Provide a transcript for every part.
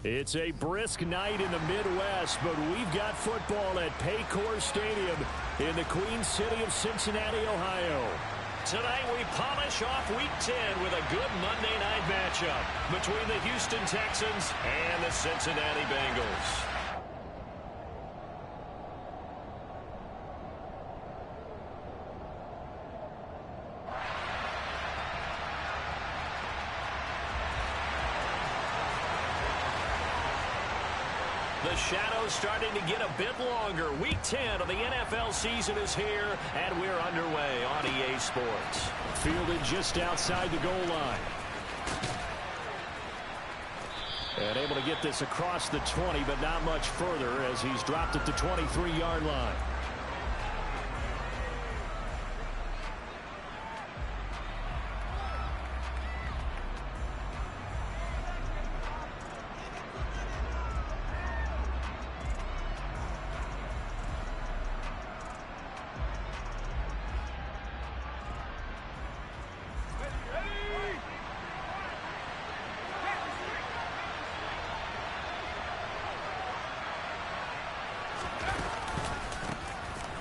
It's a brisk night in the Midwest, but we've got football at Paycor Stadium in the Queen City of Cincinnati, Ohio. Tonight we polish off Week 10 with a good Monday night matchup between the Houston Texans and the Cincinnati Bengals. The shadow's starting to get a bit longer. Week 10 of the NFL season is here, and we're underway on EA Sports. Fielded just outside the goal line. And able to get this across the 20, but not much further as he's dropped at the 23-yard line.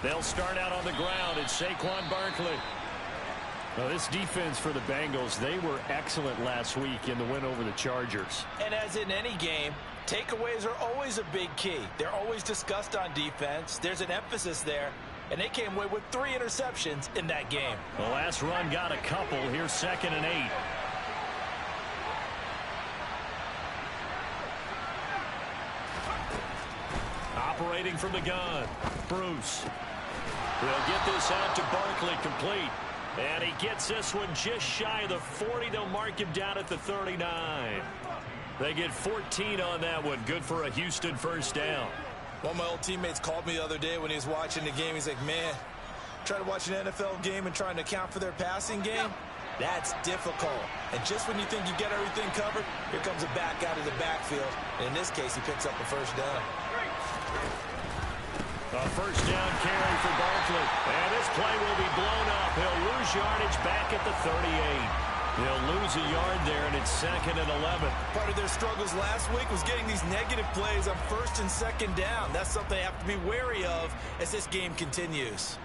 They'll start out on the ground. It's Saquon Barkley. Now, this defense for the Bengals, they were excellent last week in the win over the Chargers. And as in any game, takeaways are always a big key. They're always discussed on defense. There's an emphasis there, and they came away with 3 interceptions in that game. The last run got a couple. Here's 2nd and 8. Operating from the gun, Bruce. They'll get this out to Barkley, complete. And he gets this one just shy of the 40. They'll mark him down at the 39. They get 14 on that one. Good for a Houston first down. One of my old teammates called me the other day when he was watching the game. He's like, man, trying to watch an NFL game and trying to account for their passing game? That's difficult. And just when you think you get everything covered, here comes a back out of the backfield. And in this case, he picks up a first down. A first down carry for Barkley. And this play will be blown up. He'll lose yardage back at the 38. He'll lose a yard there, and it's 2nd and 11. Part of their struggles last week was getting these negative plays on 1st and 2nd down. That's something they have to be wary of as this game continues.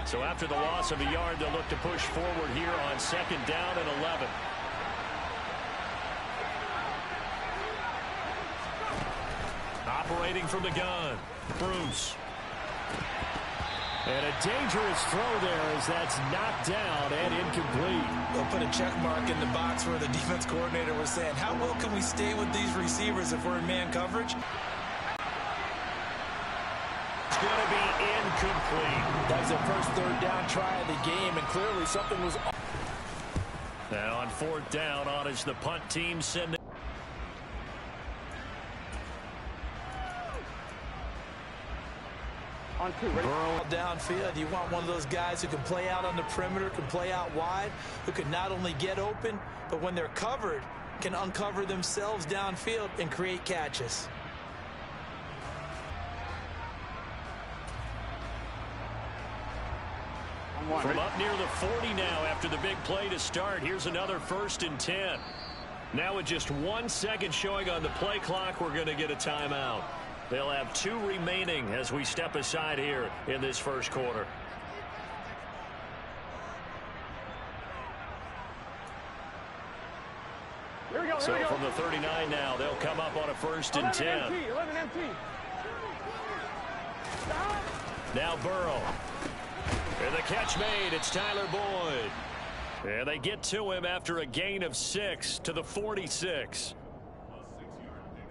So after the loss of a yard, they'll look to push forward here on 2nd down and 11. Operating from the gun, Bruce. And a dangerous throw there as that's knocked down and incomplete. They'll put a check mark in the box where the defense coordinator was saying, how well can we stay with these receivers if we're in man coverage? It's going to be incomplete. That was their first 3rd down try of the game, and clearly something was... Now on 4th down, on is the punt team sending. On 2, ready? Burrow downfield. You want one of those guys who can play out on the perimeter, can play out wide, who can not only get open, but when they're covered, can uncover themselves downfield and create catches. From up near the 40 now after the big play to start. Here's another 1st and 10. Now with just 1 second showing on the play clock, we're going to get a timeout. They'll have 2 remaining as we step aside here in this first quarter. Here we go, so from the 39 now, they'll come up on a 1st and 10. 11 empty. Now Burrow. And the catch made. It's Tyler Boyd. And they get to him after a gain of 6 to the 46.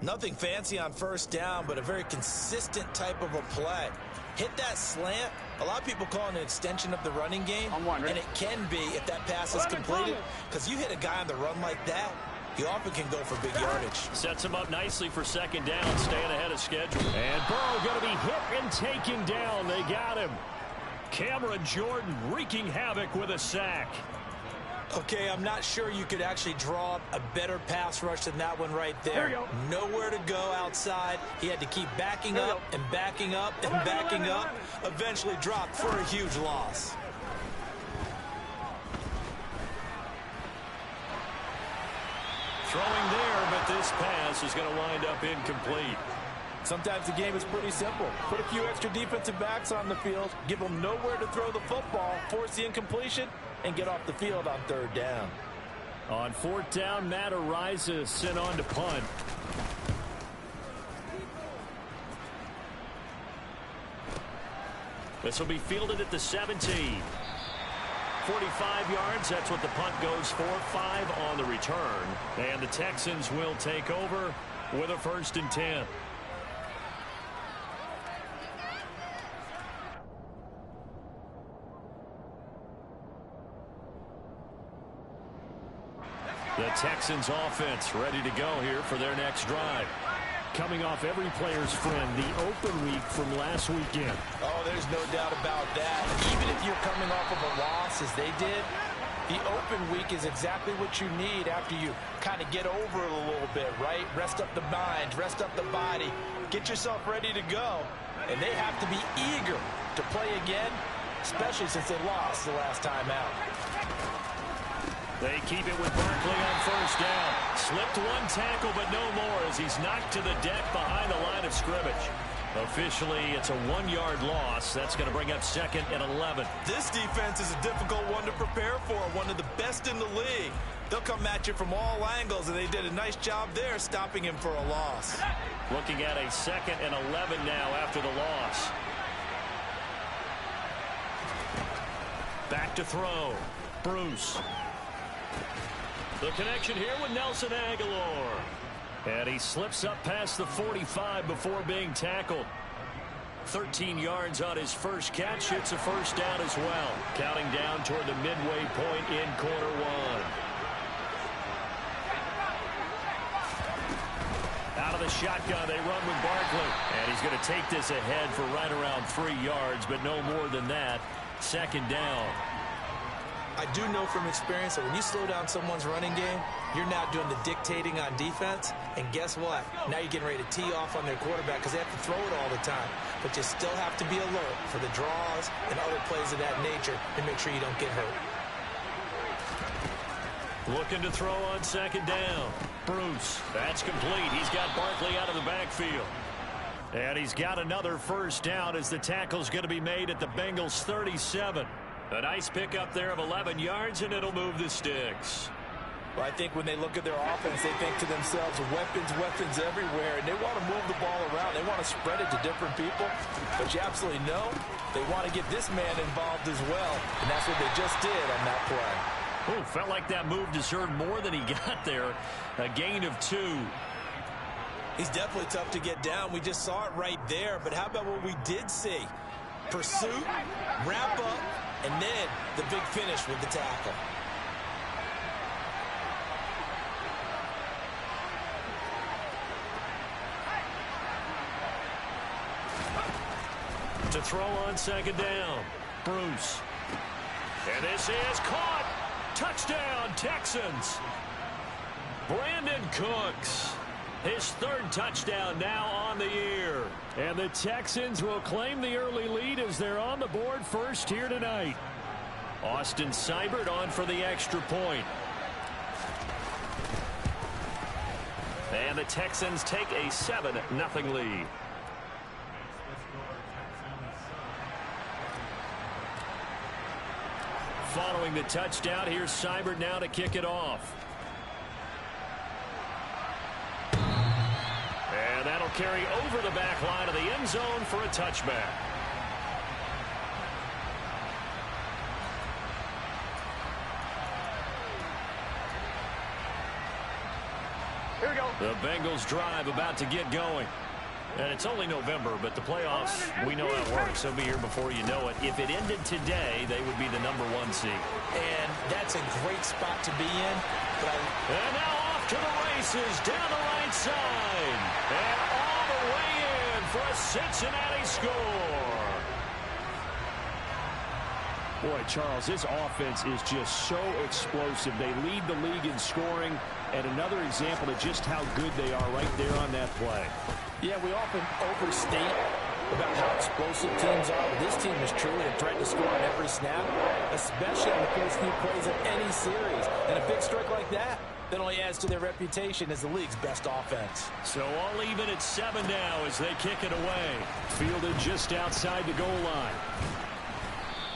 Nothing fancy on 1st down, but a very consistent type of a play. Hit that slant. A lot of people call it an extension of the running game. And it can be if that pass is completed. Because you hit a guy on the run like that, he often can go for big yardage. Sets him up nicely for 2nd down, staying ahead of schedule. And Burrow going to be hit and taken down. They got him. Cameron Jordan wreaking havoc with a sack. Okay, I'm not sure you could actually draw up a better pass rush than that one right there. Nowhere to go outside. He had to keep backing up and backing up and backing up. Eventually dropped for a huge loss. throwing there, but this pass is going to wind up incomplete. Sometimes the game is pretty simple. Put a few extra defensive backs on the field, give them nowhere to throw the football, force the incompletion, and get off the field on third down. On fourth down, Matt Ariza sent on to punt. This will be fielded at the 17. 45 yards, that's what the punt goes for. 5 on the return. And the Texans will take over with a 1st and 10. The Texans offense ready to go here for their next drive. Coming off every player's friend, the open week from last weekend. Oh, there's no doubt about that. Even if you're coming off of a loss as they did, the open week is exactly what you need after you kind of get over it a little bit, right? Rest up the mind, rest up the body, get yourself ready to go. And they have to be eager to play again, especially since they lost the last time out. They keep it with Barkley on 1st down. Slipped one tackle, but no more as he's knocked to the deck behind the line of scrimmage. Officially, it's a 1-yard loss. That's going to bring up 2nd and 11. This defense is a difficult one to prepare for, one of the best in the league. They'll come at you from all angles, and they did a nice job there stopping him for a loss. Looking at a 2nd and 11 now after the loss. Back to throw. Bruce. The connection here with Nelson Aguilar. And he slips up past the 45 before being tackled. 13 yards on his first catch. It's a 1st down as well. Counting down toward the midway point in quarter 1. Out of the shotgun, they run with Barkley. And he's going to take this ahead for right around 3 yards, but no more than that. 2nd down. I do know from experience that when you slow down someone's running game, you're now doing the dictating on defense. And guess what? Now you're getting ready to tee off on their quarterback because they have to throw it all the time. But you still have to be alert for the draws and other plays of that nature to make sure you don't get hurt. Looking to throw on 2nd down. Bruce. That's complete. He's got Barkley out of the backfield. And he's got another 1st down as the tackle's going to be made at the Bengals 37. A nice pickup there of 11 yards, and it'll move the sticks. Well, I think when they look at their offense, they think to themselves, weapons, weapons everywhere, and they want to move the ball around. They want to spread it to different people, but you absolutely know they want to get this man involved as well, and that's what they just did on that play. Oh, felt like that move deserved more than he got there. A gain of 2. He's definitely tough to get down. We just saw it right there, but how about what we did see? Pursuit, wrap up, and then the big finish with the tackle. To throw on 2nd down. Bruce. And this is caught. Touchdown, Texans. Brandon Cooks. His 3rd touchdown now on the year. And the Texans will claim the early lead as they're on the board first here tonight. Austin Seibert on for the extra point. And the Texans take a 7-0 lead. Following the touchdown, here's Seibert now to kick it off. And that'll carry over the back line of the end zone for a touchback. Here we go. The Bengals drive about to get going. And it's only November, but the playoffs, we know how it works. They'll be here before you know it. If it ended today, they would be the #1 seed. And that's a great spot to be in. And now off to the races down the right side. And all the way in for a Cincinnati score. Boy, Charles, this offense is just so explosive. They lead the league in scoring, and another example of just how good they are right there on that play. Yeah, we often overstate about how explosive teams are, but this team is truly a threat to score on every snap, especially on the first few plays of any series. And a big strike like that that only adds to their reputation as the league's best offense. So all even at 7 now as they kick it away. Fielded just outside the goal line.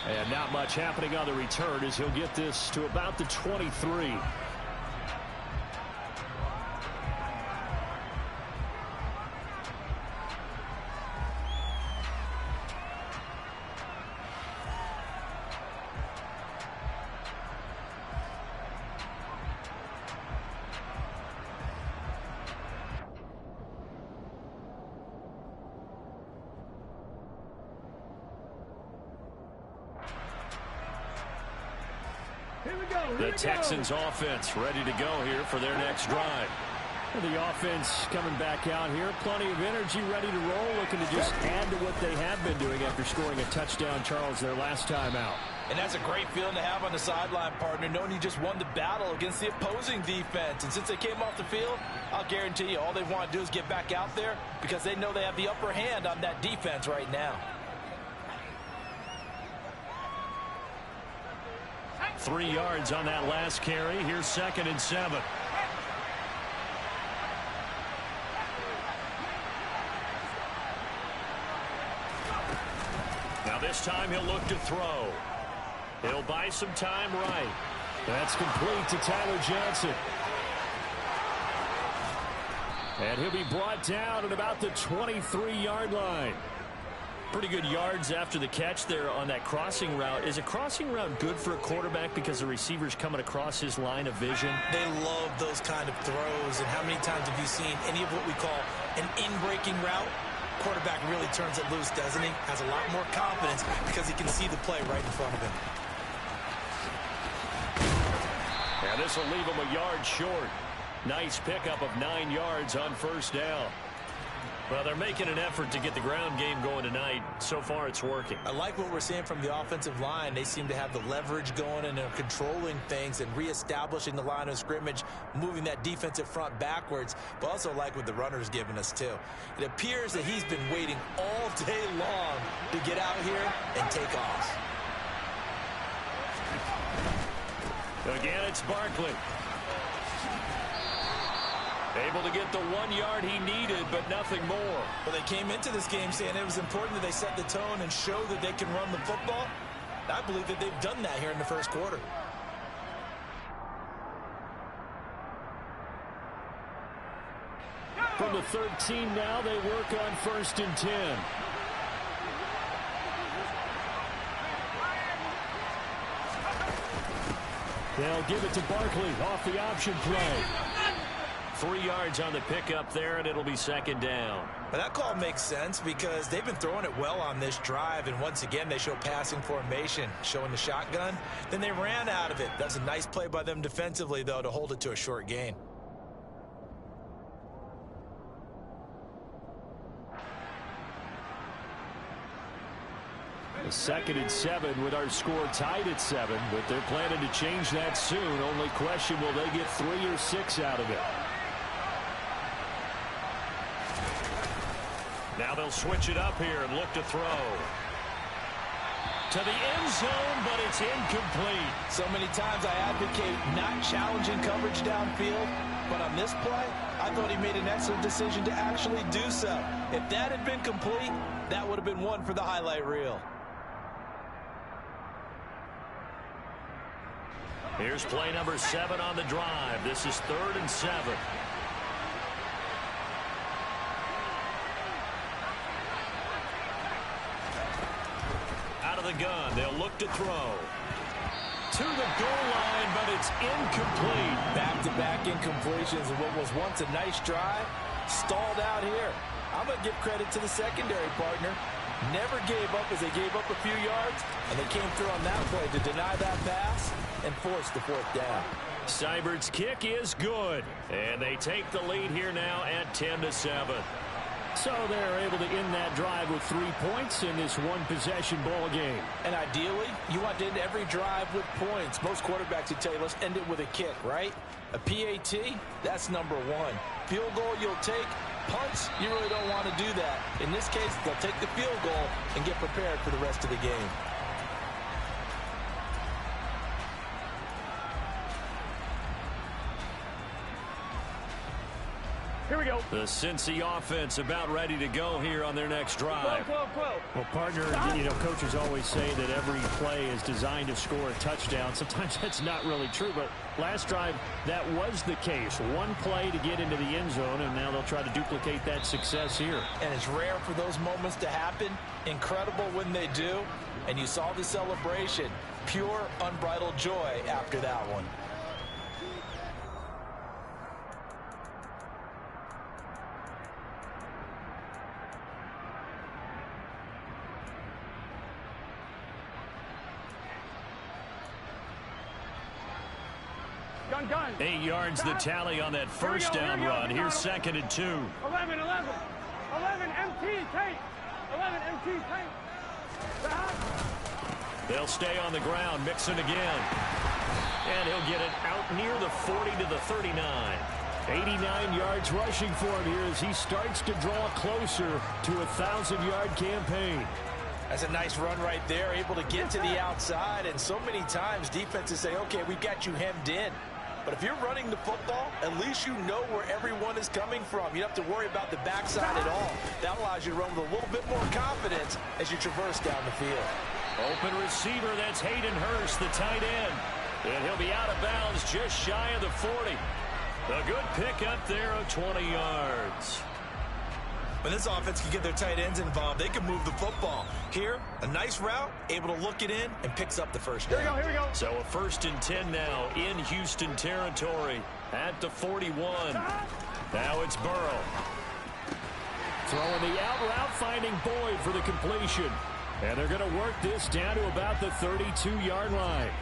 And not much happening on the return as he'll get this to about the 23. The Texans offense ready to go here for their next drive. The offense coming back out here. Plenty of energy, ready to roll, looking to just add to what they have been doing after scoring a touchdown, Charles, their last time out. And that's a great feeling to have on the sideline, partner, knowing you just won the battle against the opposing defense. And since they came off the field, I'll guarantee you all they want to do is get back out there because they know they have the upper hand on that defense right now. 3 yards on that last carry. Here's 2nd and 7. Now this time he'll look to throw. He'll buy some time right. That's complete to Tyler Johnson. And he'll be brought down at about the 23-yard line. Pretty good yards after the catch there on that crossing route. Is a crossing route good for a quarterback because the receiver's coming across his line of vision? They love those kind of throws. And how many times have you seen any of what we call an in-breaking route? Quarterback really turns it loose, doesn't he? Has a lot more confidence because he can see the play right in front of him. And this will leave him a yard short. Nice pickup of 9 yards on 1st down. Well, they're making an effort to get the ground game going tonight. So far, it's working. I like what we're seeing from the offensive line. They seem to have the leverage going and they're controlling things and reestablishing the line of scrimmage, moving that defensive front backwards, but also like what the runner's giving us, too. It appears that he's been waiting all day long to get out here and take off. Again, it's Barkley. Able to get the 1 yard he needed, but nothing more. Well, they came into this game saying it was important that they set the tone and show that they can run the football. I believe that they've done that here in the 1st quarter. From the 13 now, they work on 1st and 10. They'll give it to Barkley off the option play. 3 yards on the pickup there, and it'll be 2nd down. But that call makes sense because they've been throwing it well on this drive, and once again they show passing formation, showing the shotgun. Then they ran out of it. That's a nice play by them defensively, though, to hold it to a short gain. A 2nd and 7 with our score tied at 7, but they're planning to change that soon. Only question, will they get 3 or 6 out of it? Now they'll switch it up here and look to throw. To the end zone, but it's incomplete. So many times I advocate not challenging coverage downfield, but on this play, I thought he made an excellent decision to actually do so. If that had been complete, that would have been one for the highlight reel. Here's play number 7 on the drive. This is 3rd and 7. Out of the gun, they'll look to throw. To the goal line, but it's incomplete. Back-to-back incompletions of what was once a nice drive, stalled out here. I'm going to give credit to the secondary partner. Never gave up as they gave up a few yards, and they came through on that play to deny that pass and force the 4th down. Seibert's kick is good, and they take the lead here now at 10-7. So they're able to end that drive with 3 points in this one-possession ball game. And ideally, you want to end every drive with points. Most quarterbacks would tell you, let's end it with a kick, right? A PAT, that's number 1. Field goal you'll take. Punts, you really don't want to do that. In this case, they'll take the field goal and get prepared for the rest of the game. Here we go. The Cincy offense about ready to go here on their next drive. 12. Well, partner, coaches always say that every play is designed to score a touchdown. Sometimes that's not really true, but last drive, that was the case. One play to get into the end zone, and now they'll try to duplicate that success here. And it's rare for those moments to happen. Incredible when they do. And you saw the celebration. Pure, unbridled joy after that one. Gun. 8 yards the tally on that first down run. Here's 2nd and 2. 11, MT, Tate. 11, MT, Tate. They'll stay on the ground, Mixon again. And he'll get it out near the 40 to the 39. 89 yards rushing for him here as he starts to draw closer to a 1,000-yard campaign. That's a nice run right there, able to get to the outside. And so many times defenses say, okay, we've got you hemmed in. But if you're running the football, at least you know where everyone is coming from. You don't have to worry about the backside at all. That allows you to run with a little bit more confidence as you traverse down the field. Open receiver, that's Hayden Hurst, the tight end. And he'll be out of bounds just shy of the 40. A good pickup there of 20 yards. When this offense can get their tight ends involved, they can move the football. Here, a nice route, able to look it in, and picks up the first down. Here we go. So a 1st and 10 now in Houston territory at the 41. Now it's Burrow. Throwing the out route, finding Boyd for the completion. And they're going to work this down to about the 32-yard line.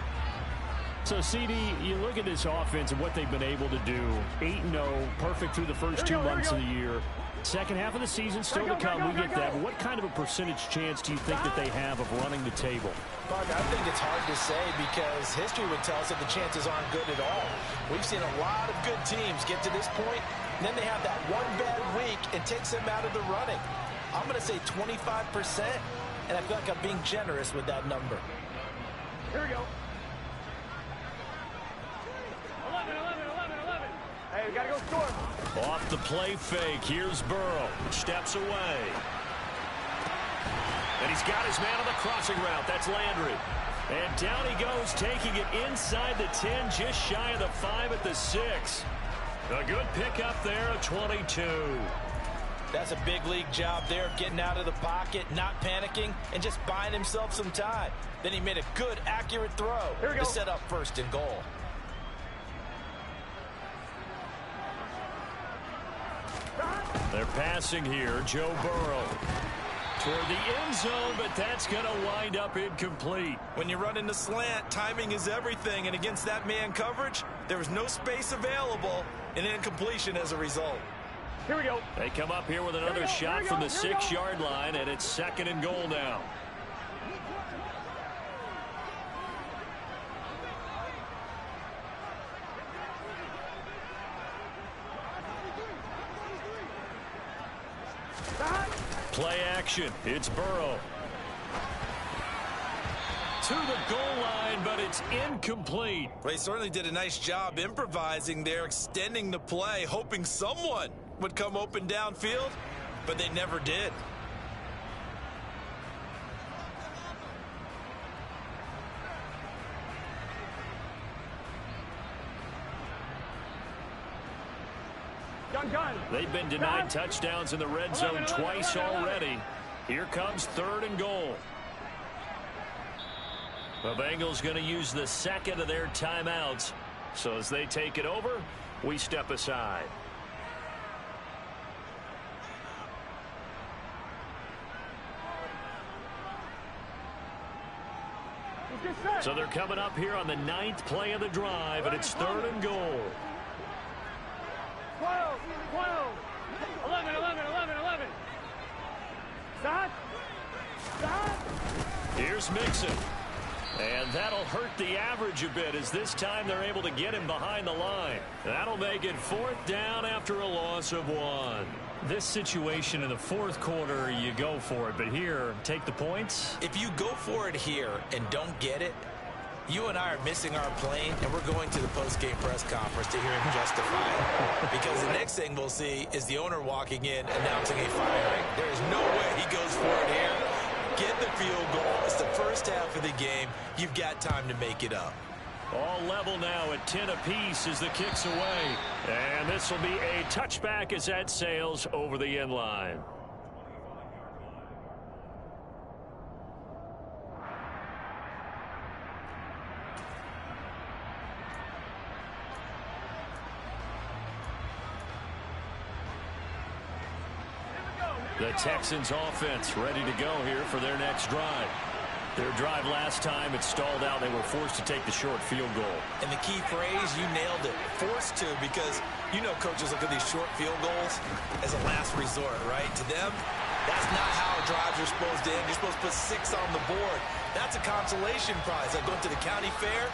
So, CD, you look at this offense and what they've been able to do. 8-0, perfect through the first 2 months of the year. Second half of the season still to come. We get that. But what kind of a percentage chance do you think that they have of running the table? Mark, I think it's hard to say because history would tell us that the chances aren't good at all. We've seen a lot of good teams get to this point, and then they have that one bad week and takes them out of the running. I'm going to say 25%, and I feel like I'm being generous with that number. Here we go. 11. Hey, we got to go score. Off the play fake, here's Burrow. Steps away. And he's got his man on the crossing route. That's Landry. And down he goes, taking it inside the 10, just shy of the 5 at the 6. A good pickup there at 22. That's a big league job there of getting out of the pocket, not panicking, and just buying himself some time. Then he made a good, accurate throw to set up 1st and goal. They're passing here, Joe Burrow. Toward the end zone, but that's going to wind up incomplete. When you run in the slant, timing is everything, and against that man coverage, there was no space available, and incompletion as a result. Here we go. They come up here with another shot from the 6-yard line, and it's 2nd and goal now. Play action. It's Burrow. To the goal line, but it's incomplete. Well, he certainly did a nice job improvising there, extending the play, hoping someone would come open downfield, but they never did. Gun. They've been denied touchdowns in the red zone twice already. Here comes 3rd and goal. The Bengals going to use the 2nd of their timeouts. So as they take it over, we step aside. So they're coming up here on the 9th play of the drive, and it's 3rd and goal. 12. 11. Stop. Here's Mixon. And that'll hurt the average a bit as this time they're able to get him behind the line. That'll make it 4th down after a loss of 1. This situation in the 4th quarter, you go for it. But here, take the points. If you go for it here and don't get it, You and I are missing our plane, and we're going to the post-game press conference to hear him justify it. Because the next thing we'll see is the owner walking in, announcing a firing. There is no way he goes for it here. Get the field goal. It's the first half of the game. You've got time to make it up. All level now at 10 apiece as the kick's away. And this will be a touchback as that sails over the end line. The Texans offense ready to go here for their next drive. Their drive last time, it stalled out. They were forced to take the short field goal. And the key phrase, you nailed it, forced to, because you know coaches look at these short field goals as a last resort, right? To them, that's not how drives are supposed to end. You're supposed to put 6 on the board. That's a consolation prize. Like going to the county fair,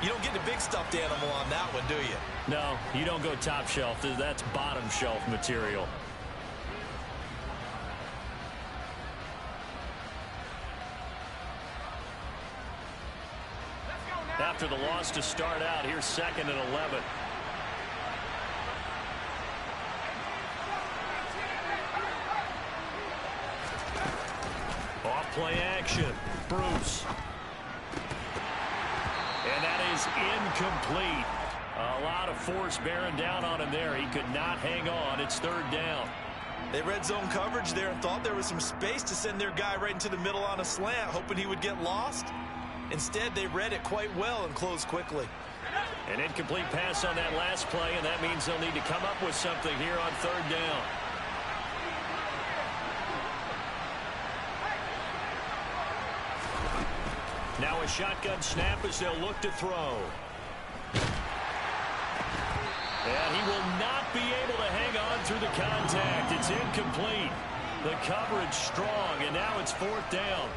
you don't get the big stuffed animal on that one, do you? No, you don't go top shelf. That's bottom shelf material. After the loss to start out, here's 2nd and 11. Off play action. Bruce. And that is incomplete. A lot of force bearing down on him there. He could not hang on. It's 3rd down. They red zone coverage there and thought there was some space to send their guy right into the middle on a slant, hoping he would get lost. Instead, they read it quite well and closed quickly. An incomplete pass on that last play, and that means they'll need to come up with something here on 3rd down. Now a shotgun snap as they'll look to throw. And he will not be able to hang on through the contact. It's incomplete. The coverage strong, and now it's 4th down.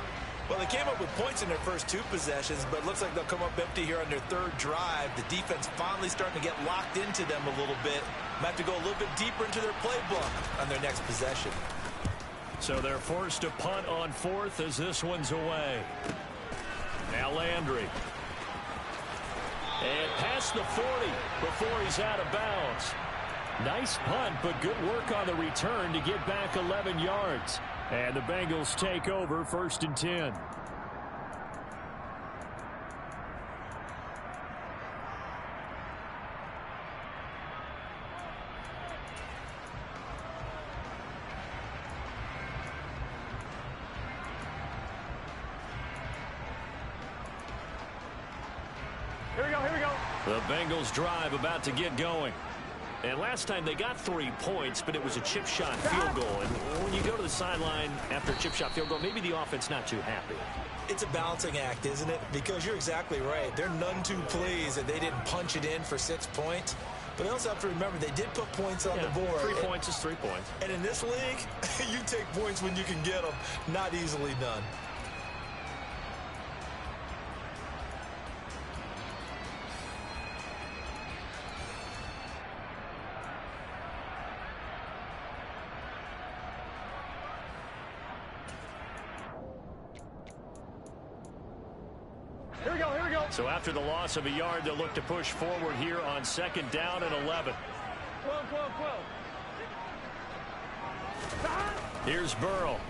Well, they came up with points in their first 2 possessions, but it looks like they'll come up empty here on their 3rd drive. The defense finally starting to get locked into them a little bit. Might have to go a little bit deeper into their playbook on their next possession. So they're forced to punt on 4th as this one's away. Now Landry. And past the 40 before he's out of bounds. Nice punt, but good work on the return to get back 11 yards. And the Bengals take over 1st and 10. Here we go, here we go. The Bengals drive about to get going. And last time they got 3 points, but it was a chip shot field goal. And when you go to the sideline after a chip shot field goal, maybe the offense not too happy. It's a balancing act, isn't it? Because you're exactly right. They're none too pleased that they didn't punch it in for 6 points. But they also have to remember they did put points on the board. 3 points is 3 points. And in this league, you take points when you can get them. Not easily done. Here we go, here we go. So after the loss of a yard, they'll look to push forward here on 2nd down and 11. 12. Here's Burrow.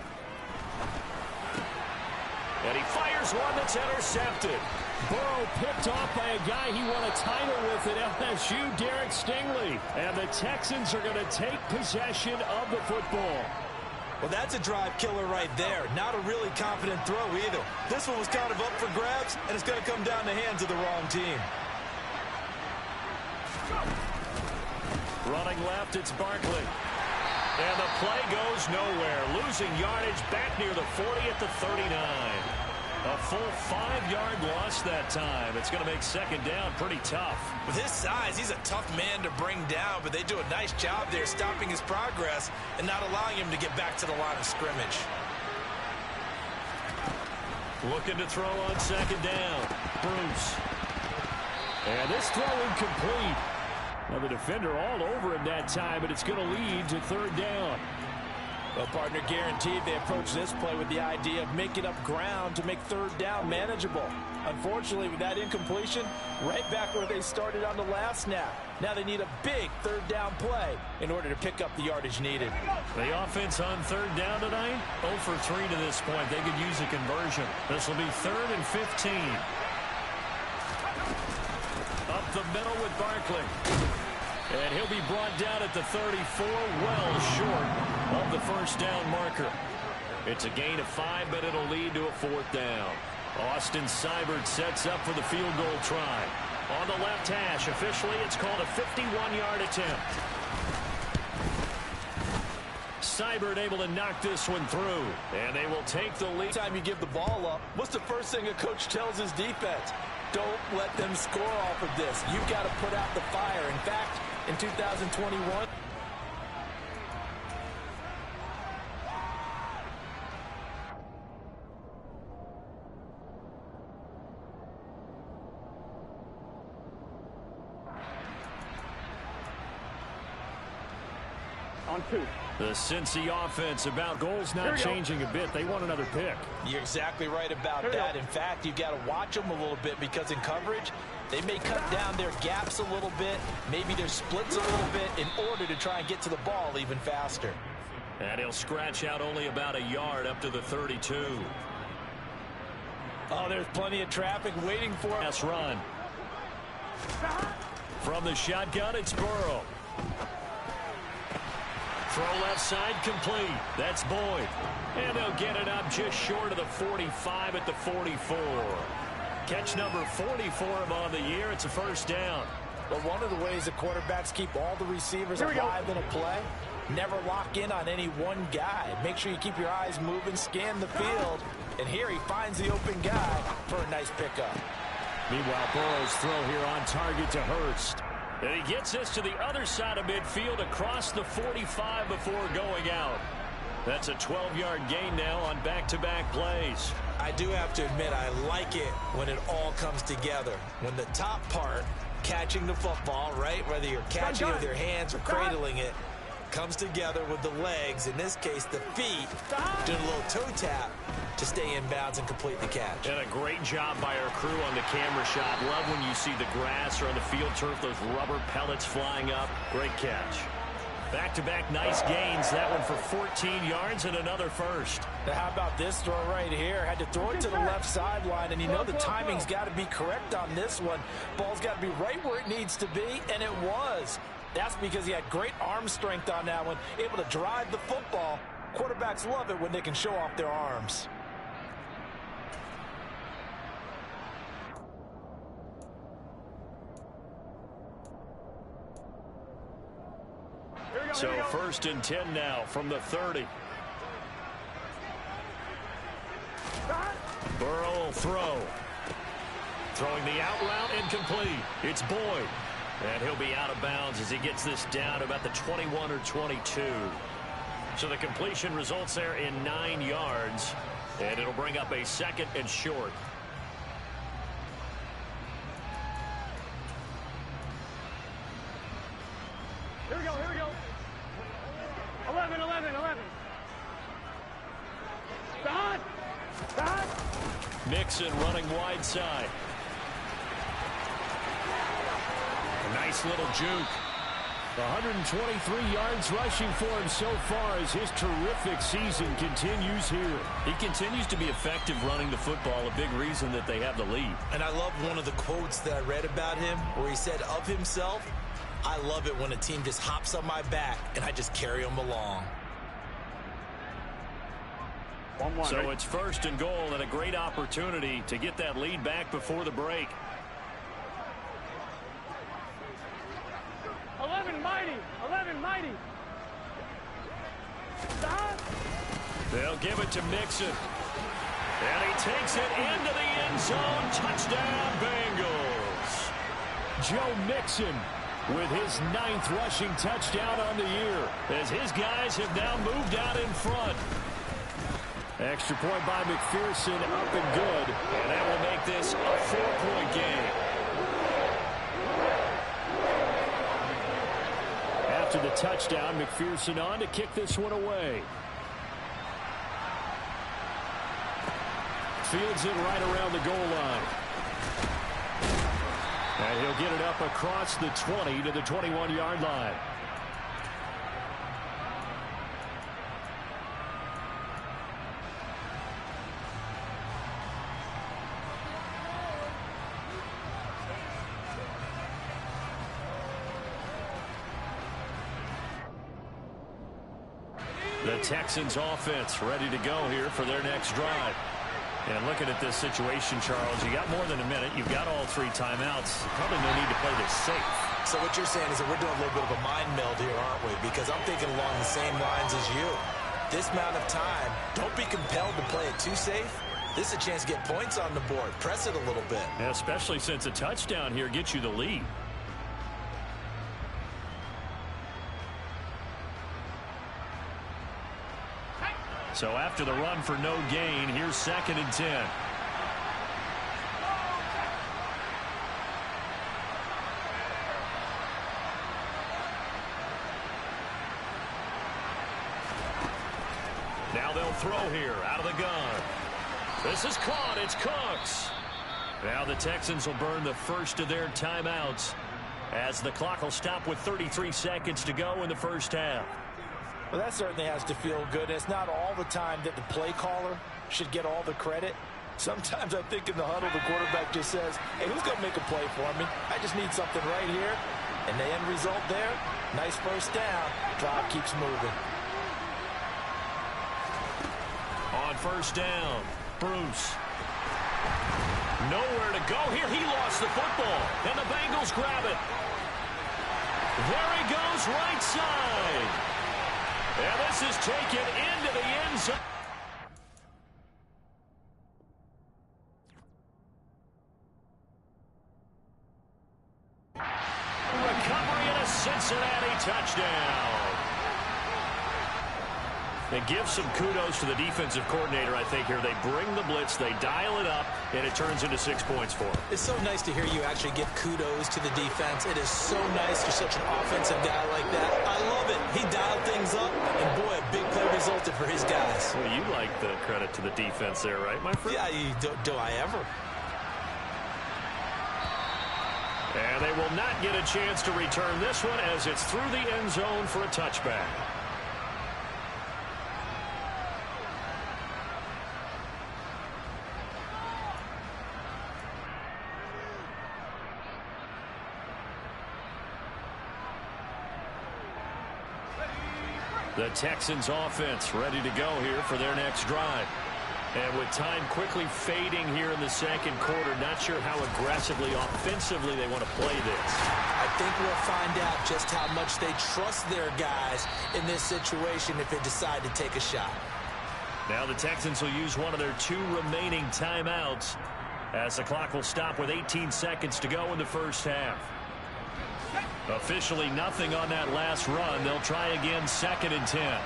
And he fires one that's intercepted. Burrow picked off by a guy he won a title with at LSU, Derek Stingley. And the Texans are going to take possession of the football. Well, that's a drive killer right there. Not a really confident throw either. This one was kind of up for grabs, and it's going to come down the hands of the wrong team. Running left, it's Barkley. And the play goes nowhere. Losing yardage back near the 40 at the 39. A full 5-yard loss that time. It's going to make 2nd down pretty tough. With his size, he's a tough man to bring down, but they do a nice job there stopping his progress and not allowing him to get back to the line of scrimmage. Looking to throw on 2nd down. Bruce. And this throw incomplete. Now the defender all over him that time, but it's going to lead to 3rd down. Well, partner, guaranteed they approach this play with the idea of making up ground to make third down manageable. Unfortunately, with that incompletion, right back where they started on the last snap. Now they need a big third down play in order to pick up the yardage needed. The offense on third down tonight, 0 for 3 to this point. They could use a conversion. This will be 3rd and 15. Up the middle with Barkley. And he'll be brought down at the 34, well short of the first down marker. It's a gain of 5, but it'll lead to a 4th down. Austin Seibert sets up for the field goal try. On the left hash, officially it's called a 51-yard attempt. Seibert able to knock this one through, and they will take the lead. Time you give the ball up, what's the first thing a coach tells his defense? Don't let them score off of this. You've got to put out the fire. In fact, in 2021, on 2. The Cincy offense about goals not changing a bit. They want another pick. You're exactly right about that. In fact, you've got to watch them a little bit because in coverage, they may cut down their gaps a little bit, maybe their splits a little bit in order to try and get to the ball even faster. And he'll scratch out only about a yard up to the 32. Oh, there's plenty of traffic waiting for him. Pass run. From the shotgun, it's Burrow. Throw left side complete. That's Boyd. And they'll get it up just short of the 45 at the 44. Catch number 40 for him on the year. It's a first down. But one of the ways the quarterbacks keep all the receivers alive in a play, never lock in on any one guy. Make sure you keep your eyes moving, scan the field. And here he finds the open guy for a nice pickup. Meanwhile, Burrow's throw here on target to Hurst. And he gets this to the other side of midfield across the 45 before going out. That's a 12-yard gain now on back-to-back plays. I do have to admit, I like it when it all comes together. When the top part, catching the football, right, whether you're catching it with your hands or cradling it, comes together with the legs, in this case the feet, doing a little toe tap to stay in bounds and complete the catch. And a great job by our crew on the camera shot. Love when you see the grass or on the field turf, those rubber pellets flying up. Great catch. Back-to-back nice gains. That one for 14 yards and another first. Now how about this throw right here? Had to throw it to the left sideline, and you know the timing's got to be correct on this one. Ball's got to be right where it needs to be, and it was. That's because he had great arm strength on that one, able to drive the football. Quarterbacks love it when they can show off their arms. So first and 10 now from the 30. Burrow will throw. Throwing the out route incomplete. It's Boyd. And he'll be out of bounds as he gets this down to about the 21 or 22. So the completion results there in 9 yards. And it'll bring up a 2nd and short. Here we go, here we go. 11, 11, 11. Stop! Stop! Mixon running wide side. A nice little juke. 123 yards rushing for him so far as his terrific season continues here. He continues to be effective running the football, a big reason that they have the lead. And I love one of the quotes that I read about him where he said of himself, I love it when a team just hops on my back and I just carry them along. So it's first and goal and a great opportunity to get that lead back before the break. 11 mighty, 11 mighty. Stop. They'll give it to Mixon. And he takes it into the end zone. Touchdown, Bengals. Joe Mixon with his 9th rushing touchdown on the year as his guys have now moved out in front. Extra point by McPherson, up and good. And that will make this a 4-point game. After the touchdown, McPherson on to kick this one away. Fields it right around the goal line. And he'll get it up across the 20 to the 21-yard line. The Texans offense ready to go here for their next drive. And looking at this situation, Charles, you got more than a minute. You've got all 3 timeouts. Probably no need to play this safe. So what you're saying is that we're doing a little bit of a mind meld here, aren't we? Because I'm thinking along the same lines as you. This amount of time, don't be compelled to play it too safe. This is a chance to get points on the board. Press it a little bit. Yeah, especially since a touchdown here gets you the lead. So after the run for no gain, here's 2nd and 10. Now they'll throw here out of the gun. This is caught. It's Cooks. Now the Texans will burn the first of their timeouts as the clock will stop with 33 seconds to go in the first half. Well, that certainly has to feel good. It's not all the time that the play caller should get all the credit. Sometimes I think in the huddle, the quarterback just says, hey, who's going to make a play for me? I just need something right here. And the end result there, nice first down. Drive keeps moving. On first down, Bruce. Nowhere to go here. He lost the football, and the Bengals grab it. There he goes, right side. And this is taken into the end zone. Recovery and a Cincinnati touchdown. They give some kudos to the defensive coordinator, I think, here. They bring the blitz, they dial it up, and it turns into 6 points for them. It's so nice to hear you actually give kudos to the defense. It is so nice for such an offensive guy like that. I love it. He dialed things up, and boy, a big play resulted for his guys. Well, you like the credit to the defense there, right, my friend? Yeah, do I ever? And they will not get a chance to return this one as it's through the end zone for a touchback. The Texans offense ready to go here for their next drive. And with time quickly fading here in the second quarter, not sure how aggressively, offensively they want to play this. I think we'll find out just how much they trust their guys in this situation if they decide to take a shot. Now the Texans will use one of their 2 remaining timeouts as the clock will stop with 18 seconds to go in the first half. Officially nothing on that last run. They'll try again, 2nd and 10.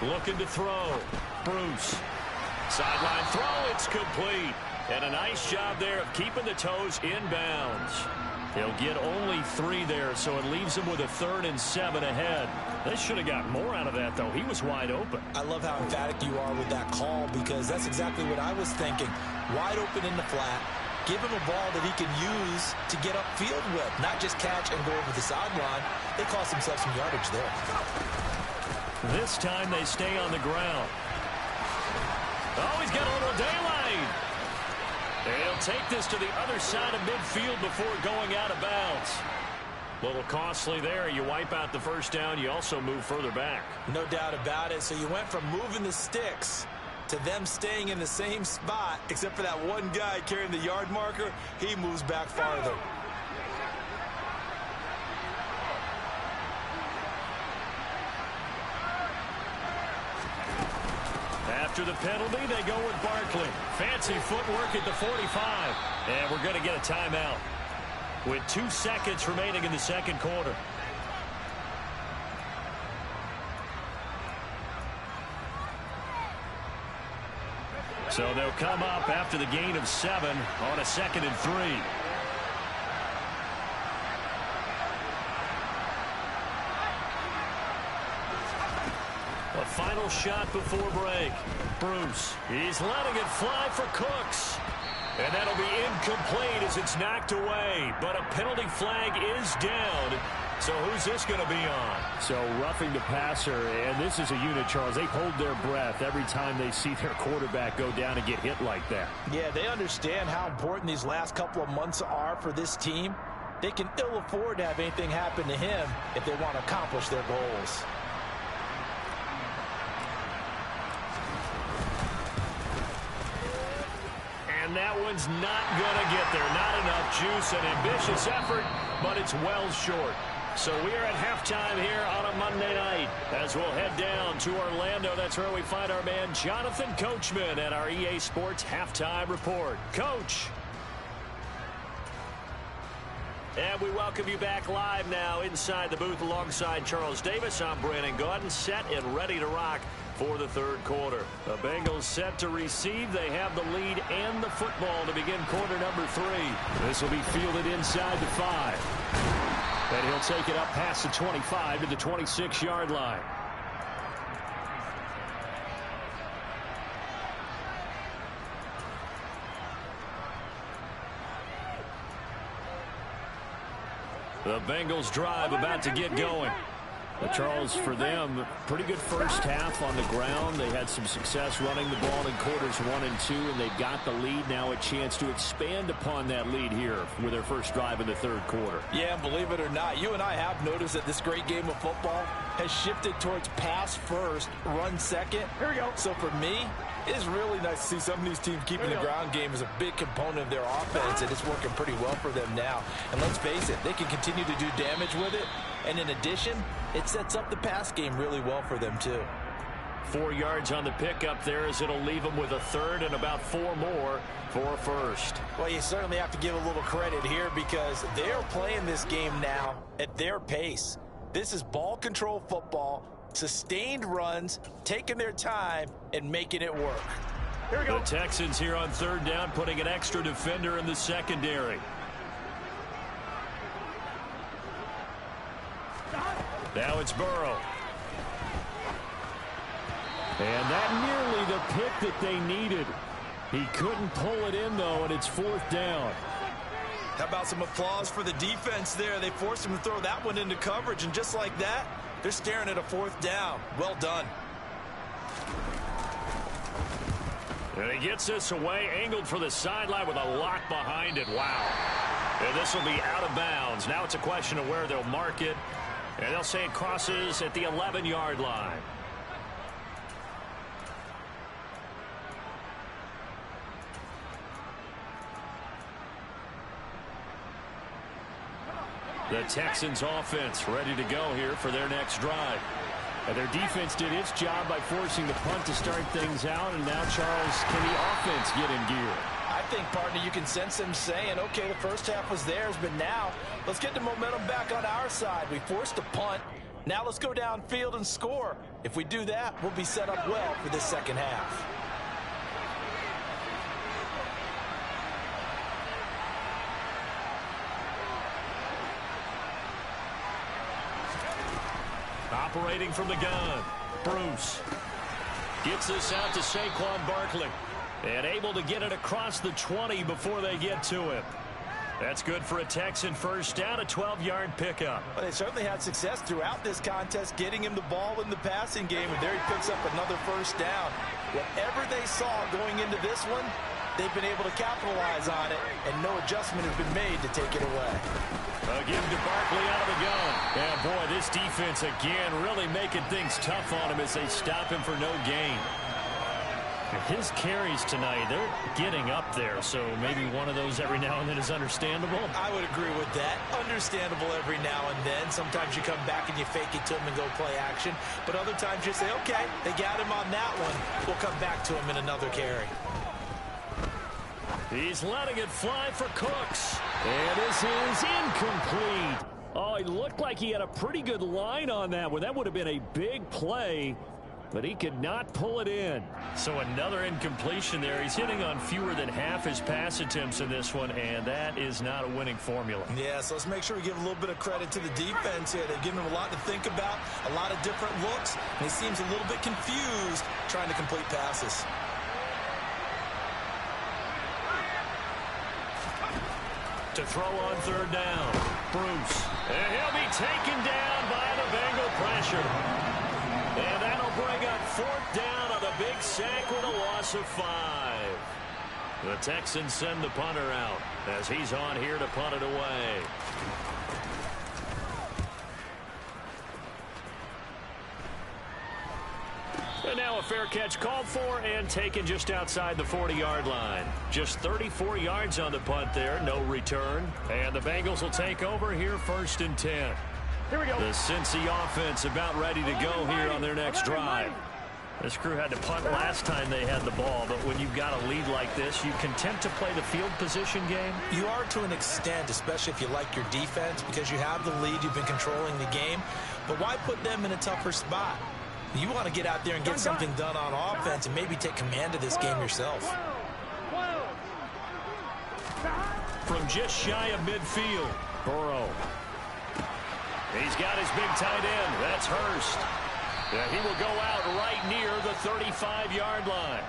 Looking to throw. Bruce. Sideline throw. It's complete. And a nice job there of keeping the toes in bounds. He'll get only 3 there, so it leaves him with a 3rd and 7 ahead. They should have got more out of that, though. He was wide open. I love how emphatic you are with that call because that's exactly what I was thinking. Wide open in the flat. Give him a ball that he can use to get upfield with, not just catch and go over the sideline. They cost themselves some yardage there. This time they stay on the ground. Oh, he's got a little daylight. He'll take this to the other side of midfield before going out of bounds. A little costly there. You wipe out the first down. You also move further back. No doubt about it. So you went from moving the sticks to them staying in the same spot, except for that one guy carrying the yard marker. He moves back farther. After the penalty, they go with Barkley. Fancy footwork at the 45. And we're going to get a timeout with 2 seconds remaining in the second quarter. So they'll come up after the gain of 7 on a 2nd and 3. final shot before break. Bruce, he's letting it fly for Cooks. And that'll be incomplete as it's knocked away. But a penalty flag is down. So who's this going to be on? So roughing the passer, and this is a unit, Charles. They hold their breath every time they see their quarterback go down and get hit like that. Yeah, they understand how important these last couple of months are for this team. They can ill afford to have anything happen to him if they want to accomplish their goals. And that one's not going to get there. Not enough juice. An ambitious effort, but it's well short. So we are at halftime here on a Monday night as we'll head down to Orlando. That's where we find our man Jonathan Coachman at our EA Sports Halftime Report. Coach. And we welcome you back live now inside the booth alongside Charles Davis. I'm Brandon Gaudin, set and ready to rock for the third quarter. The Bengals set to receive. They have the lead and the football to begin quarter number 3. This will be fielded inside the 5. And he'll take it up past the 25 to the 26-yard line. The Bengals drive about to get going. But Charles, for them, pretty good first half on the ground. They had some success running the ball in quarters 1 and 2, and they've got the lead. Now a chance to expand upon that lead here with their first drive in the third quarter. Yeah, and believe it or not, you and I have noticed that this great game of football has shifted towards pass first, run second. Here we go. So for me, it's really nice to see some of these teams keeping the ground game as a big component of their offense, and it's working pretty well for them now. And let's face it, they can continue to do damage with it. And in addition, it sets up the pass game really well for them, too. 4 yards on the pickup there as it'll leave them with a third and about 4 more for a first. Well, you certainly have to give a little credit here because they're playing this game now at their pace. This is ball control football, sustained runs, taking their time, and making it work. Here we go. The Texans here on third down, putting an extra defender in the secondary. Now it's Burrow. And that nearly the pick that they needed. He couldn't pull it in, though, and it's fourth down. How about some applause for the defense there? They forced him to throw that one into coverage, and just like that, they're staring at a fourth down. Well done. And he gets this away, angled for the sideline with a lock behind it. Wow. And this will be out of bounds. Now it's a question of where they'll mark it. And they'll say it crosses at the 11-yard line. The Texans offense ready to go here for their next drive. And their defense did its job by forcing the punt to start things out. And now, Charles, can the offense get in gear? I think, partner, you can sense them saying, okay, the first half was theirs, but now let's get the momentum back on our side. We forced a punt. Now let's go downfield and score. If we do that, we'll be set up well for this second half. Operating from the gun, Bruce gets this out to Saquon Barkley and able to get it across the 20 before they get to him. That's good for a Texan first down, a 12-yard pickup. Well, they certainly had success throughout this contest getting him the ball in the passing game, and there he picks up another first down. Whatever they saw going into this one, they've been able to capitalize on it, and no adjustment has been made to take it away. Again to Barkley out of the gun. Yeah, boy, this defense again really making things tough on him as they stop him for no gain. His carries tonight, they're getting up there, so maybe one of those every now and then is understandable. I would agree with that. Understandable every now and then. Sometimes you come back and you fake it to him and go play action. But other times you say, okay, they got him on that one. We'll come back to him in another carry. He's letting it fly for Cooks. And this is incomplete. Oh, it looked like he had a pretty good line on that one. That would have been a big play. but he could not pull it in. So another incompletion there. He's hitting on fewer than half his pass attempts in this one, and that is not a winning formula. Yeah, so let's make sure we give a little bit of credit to the defense here. They've given him a lot to think about, a lot of different looks, and he seems a little bit confused trying to complete passes. To throw on third down, Bruce. And he'll be taken down by the Bengal pressure. And that'll bring up fourth down on a big sack with a loss of 5. The Texans send the punter out as he's on here to punt it away. And now a fair catch called for and taken just outside the 40-yard line. Just 34 yards on the punt there, no return. And the Bengals will take over here, 1st and 10. Here we go. The Cincy offense about ready to go here on their next drive. This crew had to punt last time they had the ball, but when you've got a lead like this, you content to play the field position game? You are to an extent, especially if you like your defense, because you have the lead, you've been controlling the game. But why put them in a tougher spot? You want to get out there and get something done on offense and maybe take command of this game yourself. From just shy of midfield, Burrow. He's got his big tight end. That's Hurst. Yeah, he will go out right near the 35-yard line.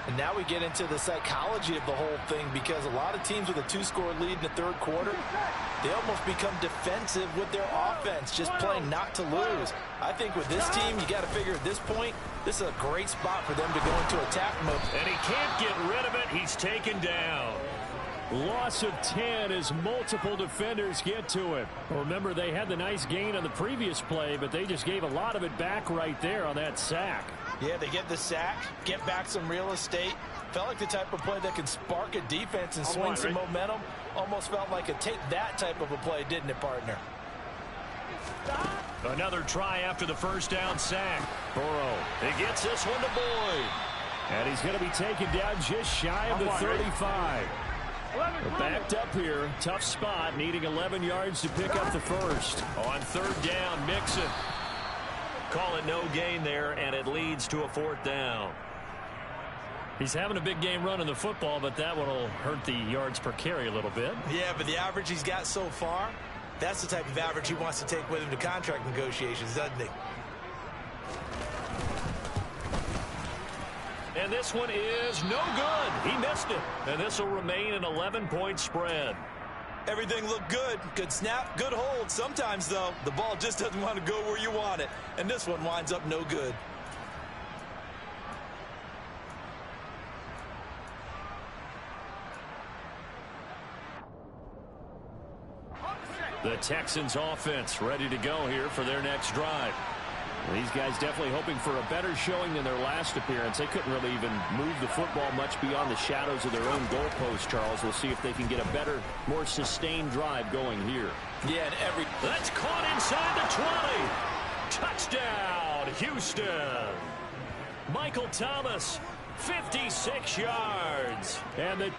And now we get into the psychology of the whole thing, because a lot of teams with a 2-score lead in the third quarter, they almost become defensive with their offense, just playing not to lose. I think with this team, you got to figure at this point, this is a great spot for them to go into attack mode. And he can't get rid of it. He's taken down. Loss of 10 as multiple defenders get to it. Well, remember, they had the nice gain on the previous play, but they just gave a lot of it back right there on that sack. Yeah, they get the sack, get back some real estate. Felt like the type of play that can spark a defense and swing some momentum. Almost felt like a take-that type of a play, didn't it, partner? Another try after the first down sack. Burrow, he gets this one to Boyd. And he's going to be taken down just shy of the 35. We're backed up here. Tough spot, needing 11 yards to pick up the first. On third down, Mixon. Call it no gain there, and it leads to a fourth down. He's having a big game running the football, but that one will hurt the yards per carry a little bit. Yeah, but the average he's got so far, that's the type of average he wants to take with him to contract negotiations, doesn't he? And this one is no good. He missed it. And this will remain an 11-point spread. Everything looked good. Good snap, good hold. Sometimes, though, the ball just doesn't want to go where you want it. And this one winds up no good. The Texans offense ready to go here for their next drive. These guys definitely hoping for a better showing than their last appearance. They couldn't really even move the football much beyond the shadows of their own goalpost, Charles. We'll see if they can get a better, more sustained drive going here. Yeah, and that's caught inside the 20. Touchdown, Houston. Michael Thomas, 56 yards. And the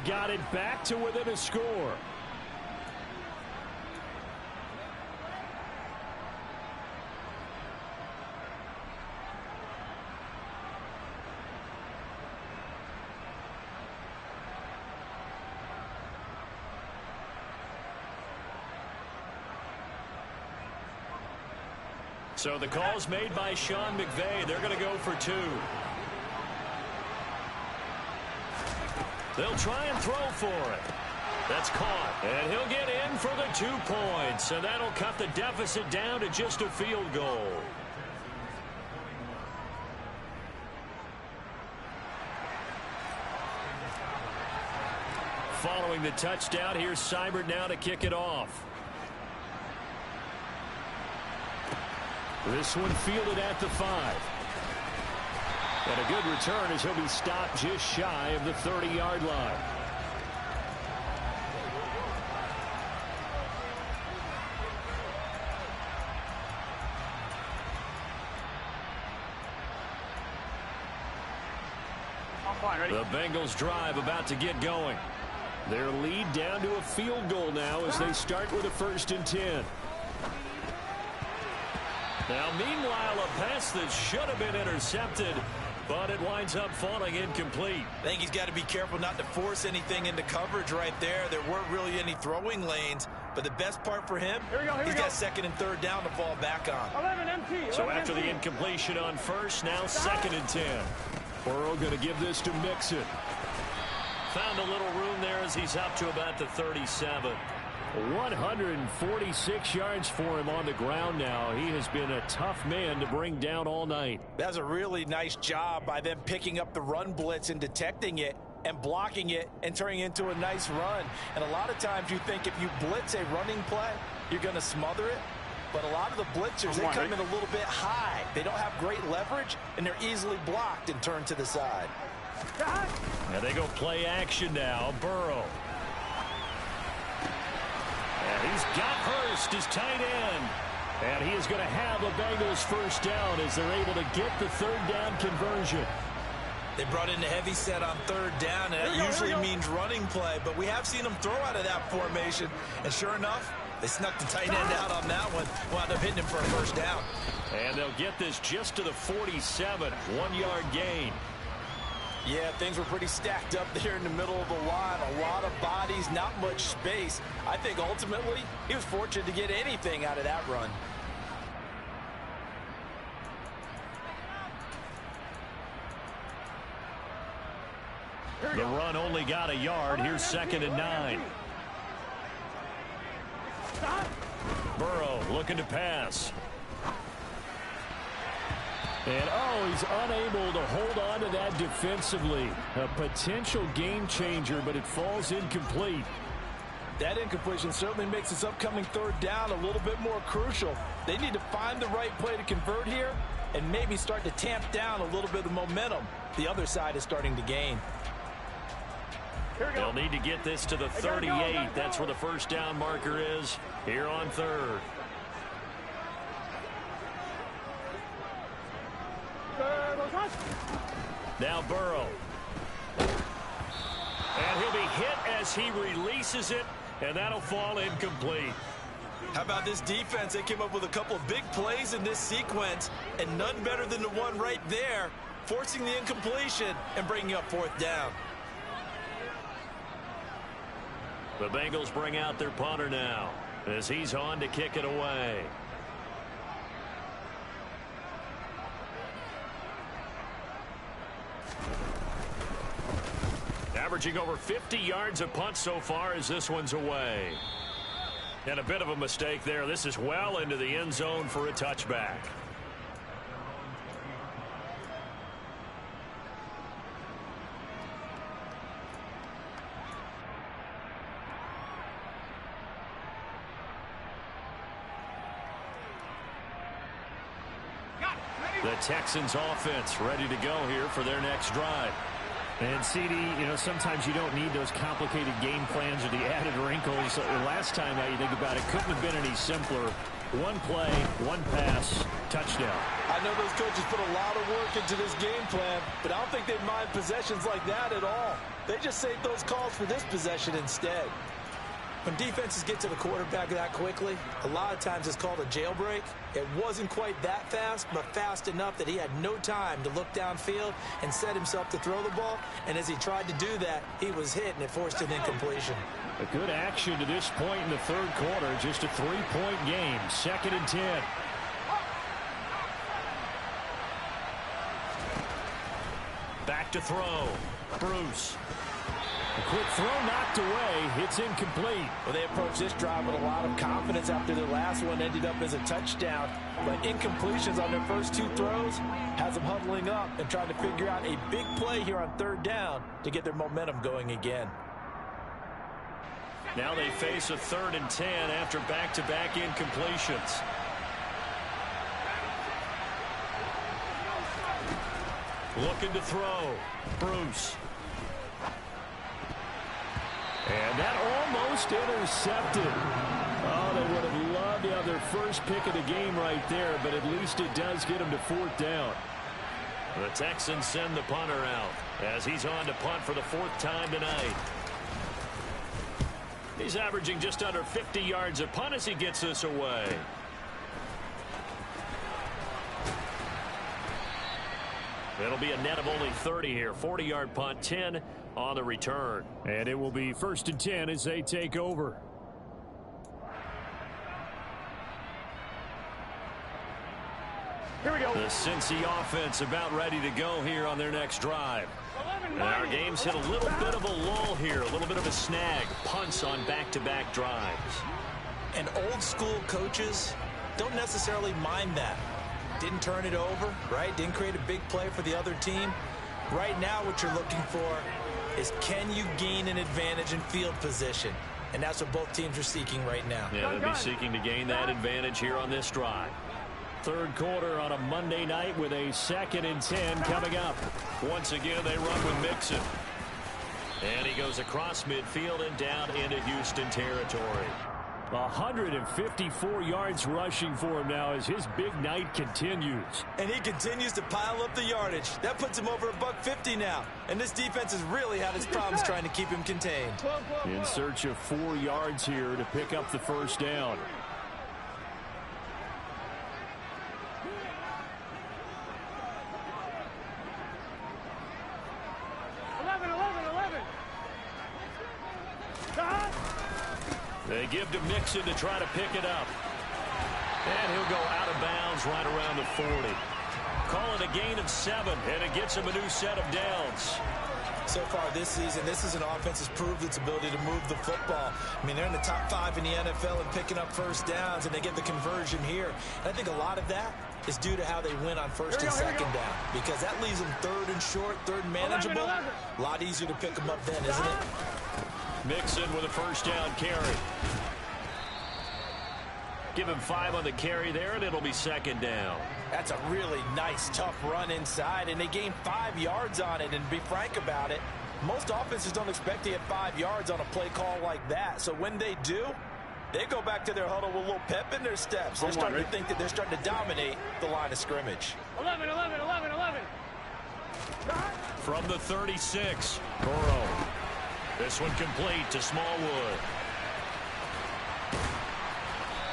got it back to within a score. So the call's made by Sean McVay. They're going to go for 2. They'll try and throw for it. That's caught. And he'll get in for the 2 points. And that'll cut the deficit down to just a field goal. Following the touchdown, here's Seibert now to kick it off. This one fielded at the 5. And a good return as he'll be stopped just shy of the 30-yard line. The Bengals drive about to get going. Their lead down to a field goal now as they start with a 1st and 10. Now, meanwhile, a pass that should have been intercepted, but it winds up falling incomplete. I think he's got to be careful not to force anything into coverage right there. There weren't really any throwing lanes, but the best part for him, he's got 2nd and 3rd down to fall back on. 11 empty. So after the incompletion on 1st, now 2nd and 10. Burrow going to give this to Mixon. Found a little room there as he's up to about the 37. 146 yards for him on the ground now. He has been a tough man to bring down all night. That's a really nice job by them picking up the run blitz and detecting it and blocking it and turning it into a nice run. And a lot of times you think if you blitz a running play, you're going to smother it. But a lot of the blitzers, they come in a little bit high. They don't have great leverage, and they're easily blocked and turned to the side. And they go play action now. Burrow. And he's got Hurst, his tight end. And he is going to have the Bengals 1st down as they're able to get the 3rd down conversion. They brought in a heavy set on 3rd down, and that usually means running play. But we have seen them throw out of that formation. And sure enough, they snuck the tight end out on that one. Wound up hitting him for a 1st down. And they'll get this just to the 47. 1-yard gain. Yeah, things were pretty stacked up there in the middle of the line. A lot of bodies, not much space. I think ultimately he was fortunate to get anything out of that run. The run only got a yard. Here's 2nd and 9. Burrow looking to pass. And, he's unable to hold on to that defensively. A potential game changer, but it falls incomplete. That incompletion certainly makes this upcoming 3rd down a little bit more crucial. They need to find the right play to convert here and maybe start to tamp down a little bit of momentum. The other side is starting to gain. They'll need to get this to the 38. That's where the 1st down marker is here on 3rd. Now Burrow. And he'll be hit as he releases it, and that'll fall incomplete. How about this defense? They came up with a couple of big plays in this sequence, and none better than the one right there, forcing the incompletion and bringing up 4th down. The Bengals bring out their punter now as he's on to kick it away. Averaging over 50 yards a punt so far as this one's away. And a bit of a mistake there. This is well into the end zone for a touchback. The Texans offense ready to go here for their next drive. And CD, sometimes you don't need those complicated game plans or the added wrinkles. Last time you think about it, couldn't have been any simpler. One play, one pass, touchdown. I I know those coaches put a lot of work into this game plan, but I don't think they mind possessions like that at all. They just save those calls for this possession instead. When defenses get to the quarterback that quickly, a lot of times it's called a jailbreak. It wasn't quite that fast, but fast enough that he had no time to look downfield and set himself to throw the ball. And as he tried to do that, he was hit, and it forced an incompletion. A good action to this point in the third quarter. Just a 3-point game. 2nd and 10. Back to throw. Bruce. A quick throw knocked away. It's incomplete. Well, they approached this drive with a lot of confidence after their last one ended up as a touchdown. But incompletions on their first 2 throws has them huddling up and trying to figure out a big play here on 3rd down to get their momentum going again. Now they face a 3rd and 10 after back-to-back incompletions. Looking to throw. Bruce. And that almost intercepted. Oh, they would have loved to have their first pick of the game right there, but at least it does get them to 4th down. The Texans send the punter out as he's on to punt for the 4th time tonight. He's averaging just under 50 yards a punt as he gets this away. It'll be a net of only 30 here. 40-yard punt, 10 on the return. And it will be 1st and 10 as they take over. Here we go. The Cincy offense about ready to go here on their next drive. And our game's hit a little bit of a lull here, a little bit of a snag. Punts on back-to-back drives. And old-school coaches don't necessarily mind that. Didn't turn it over, right? Didn't create a big play for the other team. Right now what you're looking for is, can you gain an advantage in field position? And that's what both teams are seeking right now. Yeah, they'll be seeking to gain that advantage here on this drive. 3rd quarter on a Monday night with a 2nd and 10 coming up. Once again, they run with Mixon. And he goes across midfield and down into Houston territory. 154 yards rushing for him now as his big night continues. And he continues to pile up the yardage. That puts him over $150 now. And this defense has really had its problems trying to keep him contained. In search of 4 yards here to pick up the 1st down. They give to Mixon to try to pick it up. And he'll go out of bounds right around the 40. Call it a gain of 7, and it gets him a new set of downs. So far this season, this is an offense that's proved its ability to move the football. I mean, they're in the top 5 in the NFL and picking up 1st downs, and they get the conversion here. And I think a lot of that is due to how they win on 1st and 2nd down, because that leaves them 3rd and short, 3rd and manageable. A lot easier to pick them up then, isn't it? Mixon with a 1st down carry. Give him 5 on the carry there, and it'll be 2nd down. That's a really nice, tough run inside, and they gain 5 yards on it. And to be frank about it, most offenses don't expect to get 5 yards on a play call like that. So when they do, they go back to their huddle with a little pep in their steps. They're starting to think that they're starting to dominate the line of scrimmage. 11, 11, 11, 11. From the 36, Burrow. This one complete to Smallwood.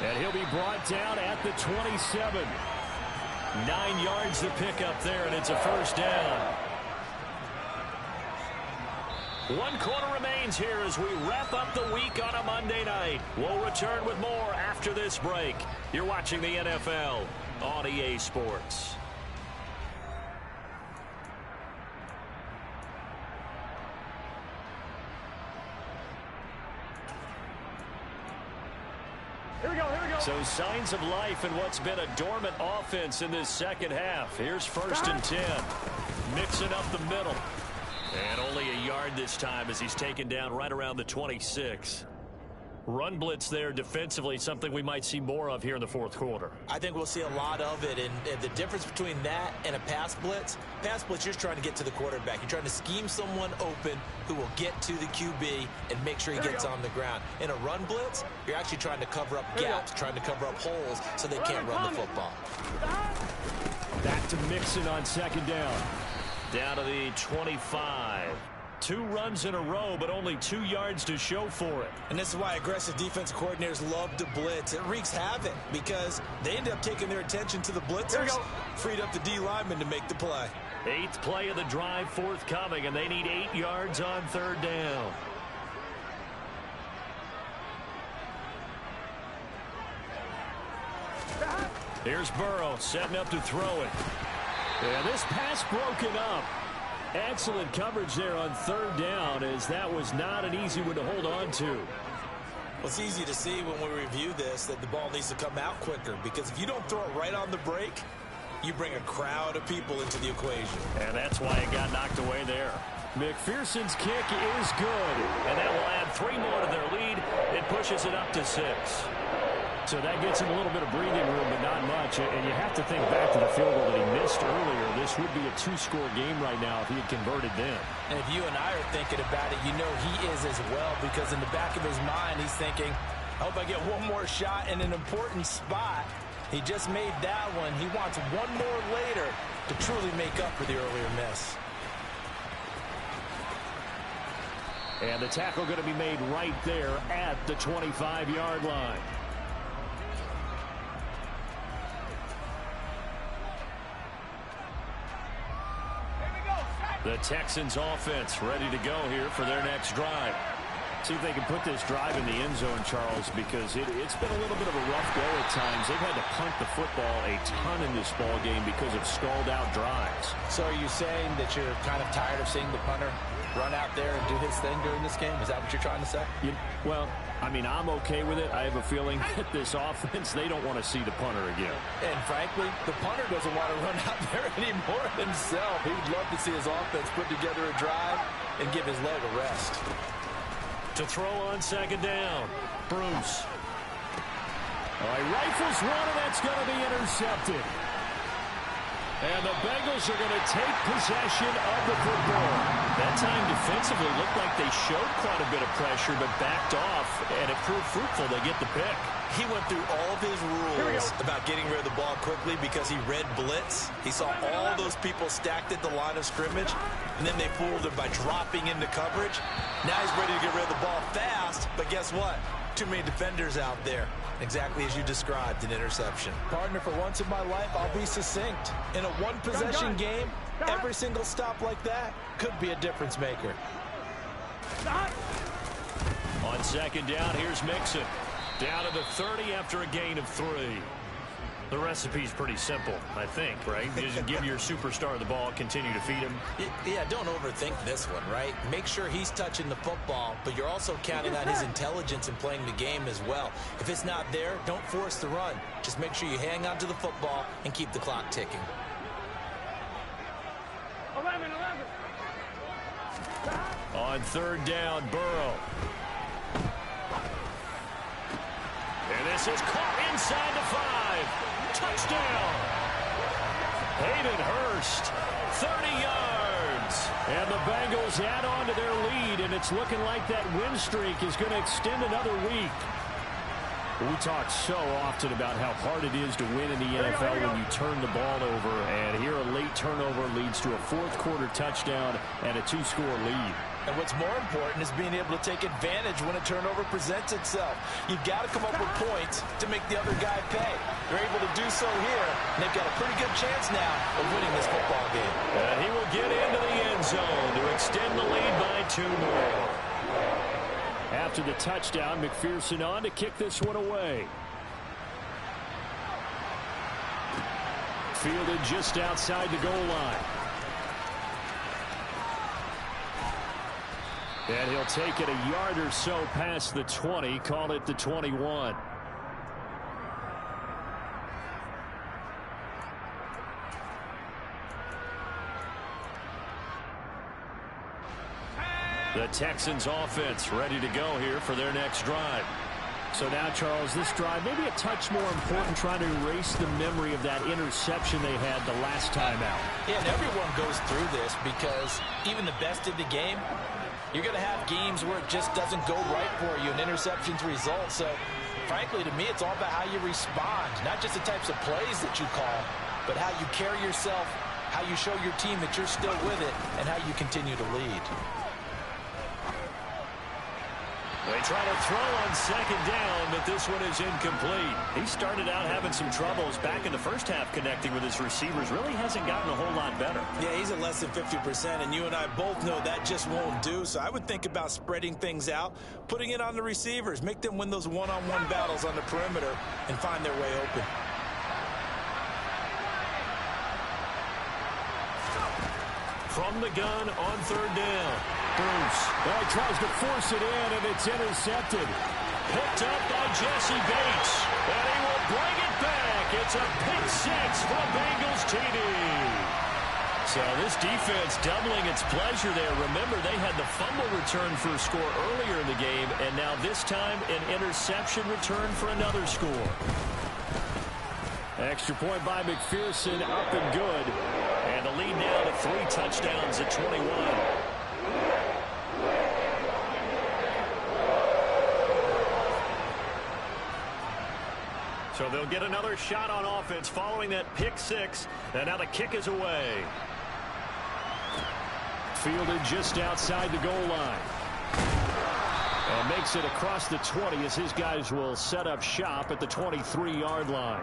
And he'll be brought down at the 27. 9 yards to pick up there, and it's a 1st down. 1 quarter remains here as we wrap up the week on a Monday night. We'll return with more after this break. You're watching the NFL on EA Sports. So signs of life in what's been a dormant offense in this 2nd half. Here's 1st and 10. Mixing up the middle. And only a yard this time as he's taken down right around the 26. Run blitz there defensively, something we might see more of here in the 4th quarter. I think we'll see a lot of it, and the difference between that and a pass blitz, you're just trying to get to the quarterback. You're trying to scheme someone open who will get to the QB and make sure he gets on the ground. In a run blitz, you're actually trying to cover up gaps, trying to cover up holes so they can't run the football. to Mixon on second down. Down to the 25. 2 runs in a row, but only 2 yards to show for it. And this is why aggressive defensive coordinators love to blitz. It wreaks havoc because they end up taking their attention to the blitzers, freed up the D lineman to make the play. 8th play of the drive forthcoming, and they need 8 yards on 3rd down. Here's Burrow setting up to throw it. Yeah, this pass broken up. Excellent coverage there on 3rd down, as that was not an easy one to hold on to. Well, it's easy to see when we review this that the ball needs to come out quicker, because if you don't throw it right on the break, you bring a crowd of people into the equation. And that's why it got knocked away there. McPherson's kick is good. And that will add 3 more to their lead. It pushes it up to 6. So that gets him a little bit of breathing room, but not much. And you have to think back to the field goal that he missed earlier. This would be a 2-score game right now if he had converted then. And if you and I are thinking about it, you know he is as well, because in the back of his mind, he's thinking, I hope I get one more shot in an important spot. He just made that one. He wants one more later to truly make up for the earlier miss. And the tackle going to be made right there at the 25-yard line. The Texans offense ready to go here for their next drive. See if they can put this drive in the end zone, Charles, because it's been a little bit of a rough go at times. They've had to punt the football a ton in this ball game because of stalled-out drives. So are you saying that you're kind of tired of seeing the punter run out there and do his thing during this game? Is that what you're trying to say? Well, I mean, I'm okay with it. I have a feeling that this offense, they don't want to see the punter again. And frankly, the punter doesn't want to run out there anymore himself. He would love to see his offense put together a drive and give his leg a rest. To throw on second down, Bruce. All right, rifles one, and that's going to be intercepted. And the Bengals are going to take possession of the football. That time defensively looked like they showed quite a bit of pressure, but backed off, and it proved fruitful. They get the pick. He went through all of his rules about getting rid of the ball quickly because he read blitz. He saw all those people stacked at the line of scrimmage, and then they fooled him by dropping into coverage. Now he's ready to get rid of the ball fast, but guess what? Too many defenders out there. Exactly as you described, an interception. Partner, for once in my life, I'll be succinct. In a one-possession game, every single stop like that could be a difference maker. On second down, here's Mixon. Down to the 30 after a gain of 3. The recipe's pretty simple, I think, right? Just give your superstar the ball, continue to feed him. Yeah, don't overthink this one, right? Make sure he's touching the football, but you're also counting on his intelligence in playing the game as well. If it's not there, don't force the run. Just make sure you hang on to the football and keep the clock ticking. 11. On third down, Burrow. And this is caught inside the 5. Touchdown. Hayden Hurst, 30 yards. And the Bengals add on to their lead, and it's looking like that win streak is going to extend another week. We talk so often about how hard it is to win in the NFL when you turn the ball over, and here a late turnover leads to a fourth-quarter touchdown and a 2-score lead. And what's more important is being able to take advantage when a turnover presents itself. You've got to come up with points to make the other guy pay. They're able to do so here, and they've got a pretty good chance now of winning this football game. And he will get into the end zone to extend the lead by 2 more. After the touchdown, McPherson on to kick this one away. Fielded just outside the goal line. And he'll take it a yard or so past the 20, call it the 21. The Texans offense ready to go here for their next drive. So now, Charles, this drive maybe a touch more important, trying to erase the memory of that interception they had the last time out. Yeah, and everyone goes through this because even the best of the game, you're going to have games where it just doesn't go right for you and interceptions result. So, frankly, to me, it's all about how you respond, not just the types of plays that you call, but how you carry yourself, how you show your team that you're still with it, and how you continue to lead. They try to throw on second down, but this one is incomplete. He started out having some troubles back in the first half connecting with his receivers. Really hasn't gotten a whole lot better. Yeah, he's at less than 50%, and you and I both know that just won't do. So I would think about spreading things out, putting it on the receivers, make them win those one-on-one battles on the perimeter, and find their way open. From the gun on third down. Bruce. He tries to force it in, and it's intercepted. Picked up by Jesse Bates. And he will bring it back. It's a pick six for Bengals TD. So this defense doubling its pleasure there. Remember, they had the fumble return for a score earlier in the game, and now this time an interception return for another score. Extra point by McPherson, up and good. And the lead now to 3 touchdowns at 21. So they'll get another shot on offense following that pick six. And now the kick is away. Fielded just outside the goal line. And makes it across the 20 as his guys will set up shop at the 23-yard line.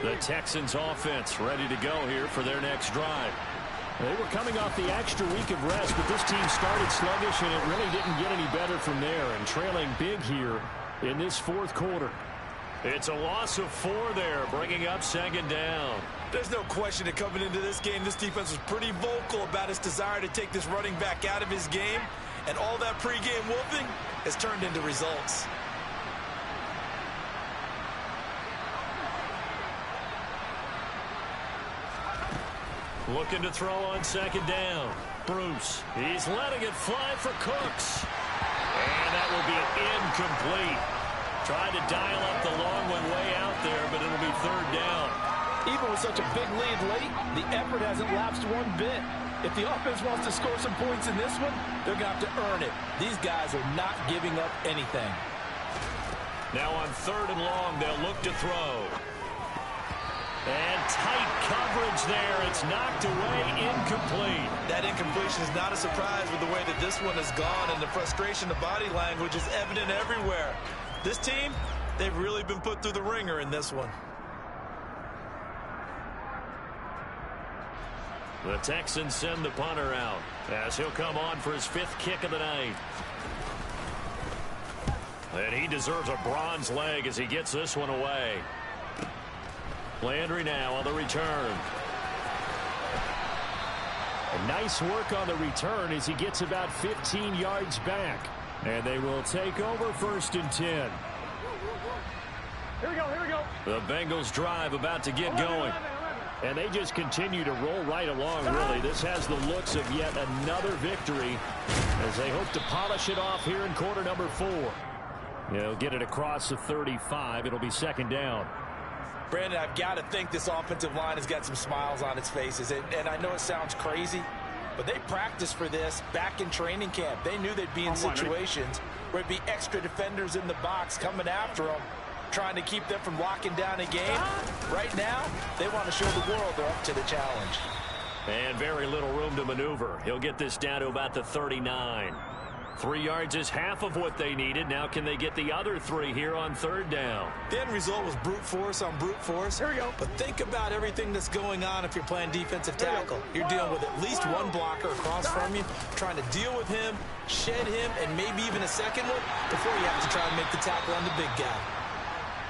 The Texans offense ready to go here for their next drive. They were coming off the extra week of rest, but this team started sluggish, and it really didn't get any better from there, and trailing big here in this fourth quarter. It's a loss of 4 there, bringing up second down. There's no question that coming into this game, this defense was pretty vocal about its desire to take this running back out of his game, and all that pregame whooping has turned into results. Looking to throw on second down. Bruce. He's letting it fly for Cooks. And that will be incomplete. Tried to dial up the long one way out there, but it'll be third down. Even with such a big lead late, the effort hasn't lapsed one bit. If the offense wants to score some points in this one, they're going to have to earn it. These guys are not giving up anything. Now on third and long, they'll look to throw. And tight coverage there. It's knocked away, incomplete. That incompletion is not a surprise with the way that this one has gone, and the frustration of body language is evident everywhere. This team, they've really been put through the ringer in this one. The Texans send the punter out as he'll come on for his 5th kick of the night. And he deserves a bronze leg as he gets this one away. Landry now on the return. A nice work on the return as he gets about 15 yards back. And they will take over 1st and 10. Here we go, here we go. The Bengals drive about to get going. And they just continue to roll right along, really. This has the looks of yet another victory as they hope to polish it off here in quarter number 4. They'll get it across the 35. It'll be second down. Brandon, I've got to think this offensive line has got some smiles on its faces. And I know it sounds crazy, but they practiced for this back in training camp. They knew they'd be in situations where it'd be extra defenders in the box coming after them, trying to keep them from locking down a game. Right now, they want to show the world they're up to the challenge. And very little room to maneuver. He'll get this down to about the 39. 3 yards is half of what they needed. Now can they get the other 3 here on third down? The end result was brute force on brute force. Here we go. But think about everything that's going on if you're playing defensive tackle. You're dealing with at least one blocker across from you, trying to deal with him, shed him, and maybe even a second one before you have to try and make the tackle on the big guy.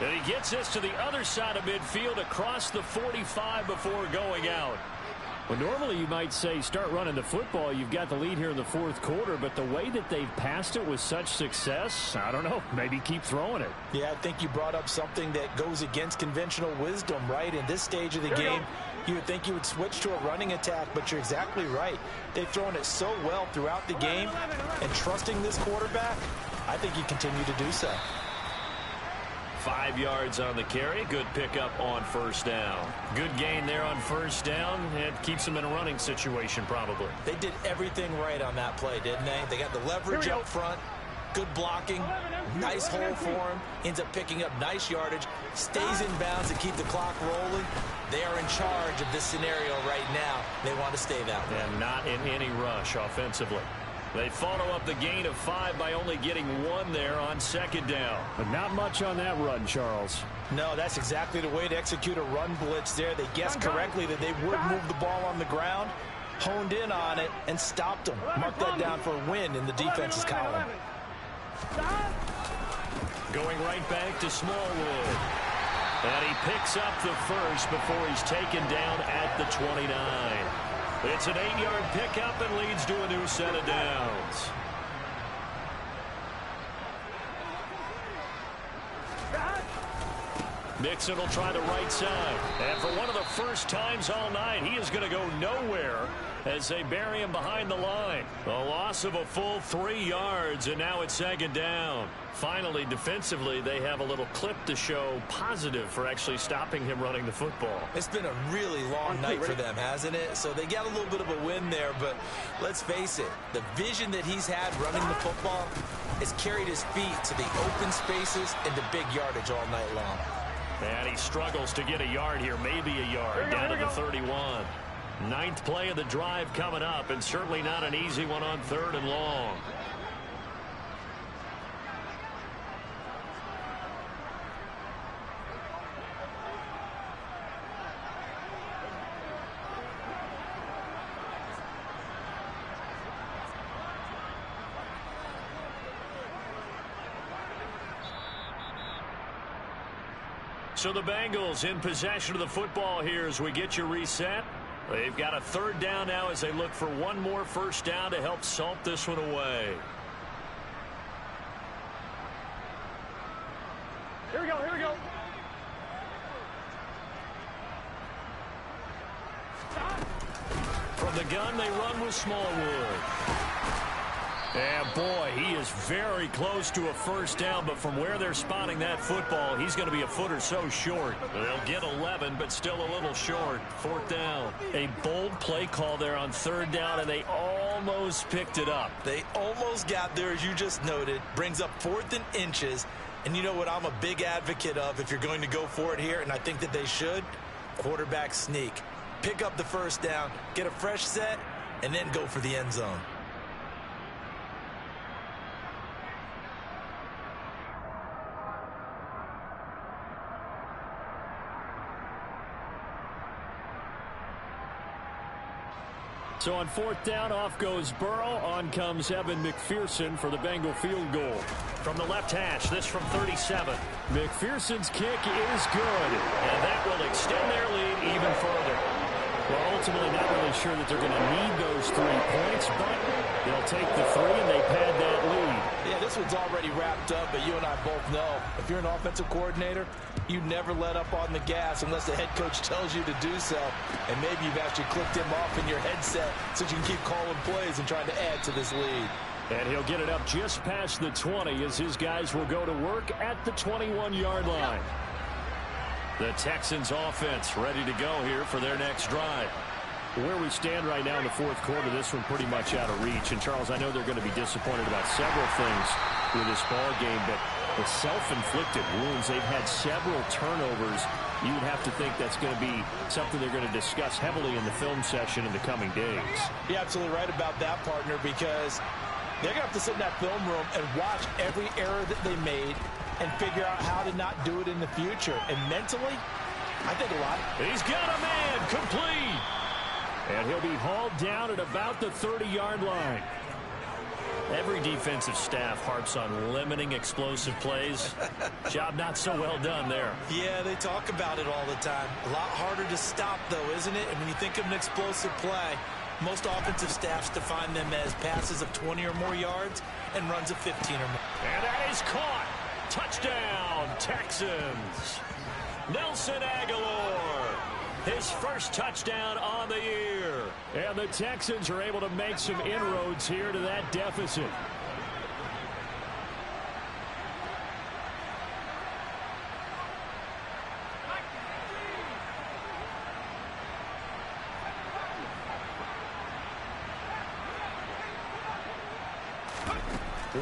And he gets this to the other side of midfield across the 45 before going out. Well, normally you might say start running the football. You've got the lead here in the fourth quarter, but the way that they've passed it with such success, I don't know, maybe keep throwing it. Yeah, I think you brought up something that goes against conventional wisdom, right? In this stage of the game, you would think you would switch to a running attack, but you're exactly right. They've thrown it so well throughout the game, and trusting this quarterback, I think you continue to do so. 5 yards on the carry. Good pickup on first down. Good gain there on first down. It keeps them in a running situation probably. They did everything right on that play, didn't they? They got the leverage up front. Good blocking. Nice hole for him. Ends up picking up nice yardage. Stays in bounds to keep the clock rolling. They are in charge of this scenario right now. They want to stay that way. And not in any rush offensively. They follow up the gain of 5 by only getting 1 there on second down. But not much on that run, Charles. No, that's exactly the way to execute a run blitz there. They guessed correctly that they would move the ball on the ground, honed in on it, and stopped them. Mark that down for a win in the defense's column. Going right back to Smallwood. And he picks up the first before he's taken down at the 29. It's an 8-yard pickup and leads to a new set of downs. Mixon will try the right side. And for one of the first times all night, he is going to go nowhere as they bury him behind the line. A loss of a full 3 yards, and now it's second down. Finally, defensively, they have a little clip to show positive for actually stopping him running the football. It's been a really long night for them, hasn't it? So they got a little bit of a win there, but let's face it, the vision that he's had running the football has carried his feet to the open spaces and the big yardage all night long. And he struggles to get a yard here, maybe a yard, down to the 31. 9th play of the drive coming up, and certainly not an easy one on 3rd and long. So the Bengals in possession of the football here as we get you reset. They've got a 3rd down now as they look for one more first down to help salt this one away. Here we go, here we go. From the gun, they run with Smallwood. And boy, he is very close to a first down, but from where they're spotting that football, he's going to be a foot or so short. They'll get 11, but still a little short. 4th down. A bold play call there on 3rd down, and they almost picked it up. They almost got there, as you just noted. Brings up 4th and inches. And you know what I'm a big advocate of if you're going to go for it here, and I think that they should? Quarterback sneak. Pick up the first down, get a fresh set, and then go for the end zone. So on 4th down, off goes Burrow. On comes Evan McPherson for the Bengal field goal. From the left hash, this from 37. McPherson's kick is good. And that will extend their lead even further. Well, ultimately not really sure that they're going to need those 3 points, but they'll take the 3 and they pad that lead. Yeah, this one's already wrapped up, but you and I both know if you're an offensive coordinator, you never let up on the gas unless the head coach tells you to do so. And maybe you've actually clicked him off in your headset so you can keep calling plays and trying to add to this lead. And he'll get it up just past the 20 as his guys will go to work at the 21-yard line. The Texans offense ready to go here for their next drive. Where we stand right now in the 4th quarter, this one pretty much out of reach. And, Charles, I know they're going to be disappointed about several things with this ball game, but the self-inflicted wounds, they've had several turnovers. You would have to think that's going to be something they're going to discuss heavily in the film session in the coming days. You're absolutely right about that, partner, because they're going to have to sit in that film room and watch every error that they made and figure out how to not do it in the future. And mentally, I think a lot. He's got a man complete. And he'll be hauled down at about the 30-yard line. Every defensive staff harps on limiting explosive plays. Job not so well done there. Yeah, they talk about it all the time. A lot harder to stop, though, isn't it? And when you think of an explosive play, most offensive staffs define them as passes of 20 or more yards and runs of 15 or more. And that is caught. Touchdown, Texans. Nelson Aguilar. His first touchdown on the year. And the Texans are able to make some inroads here to that deficit.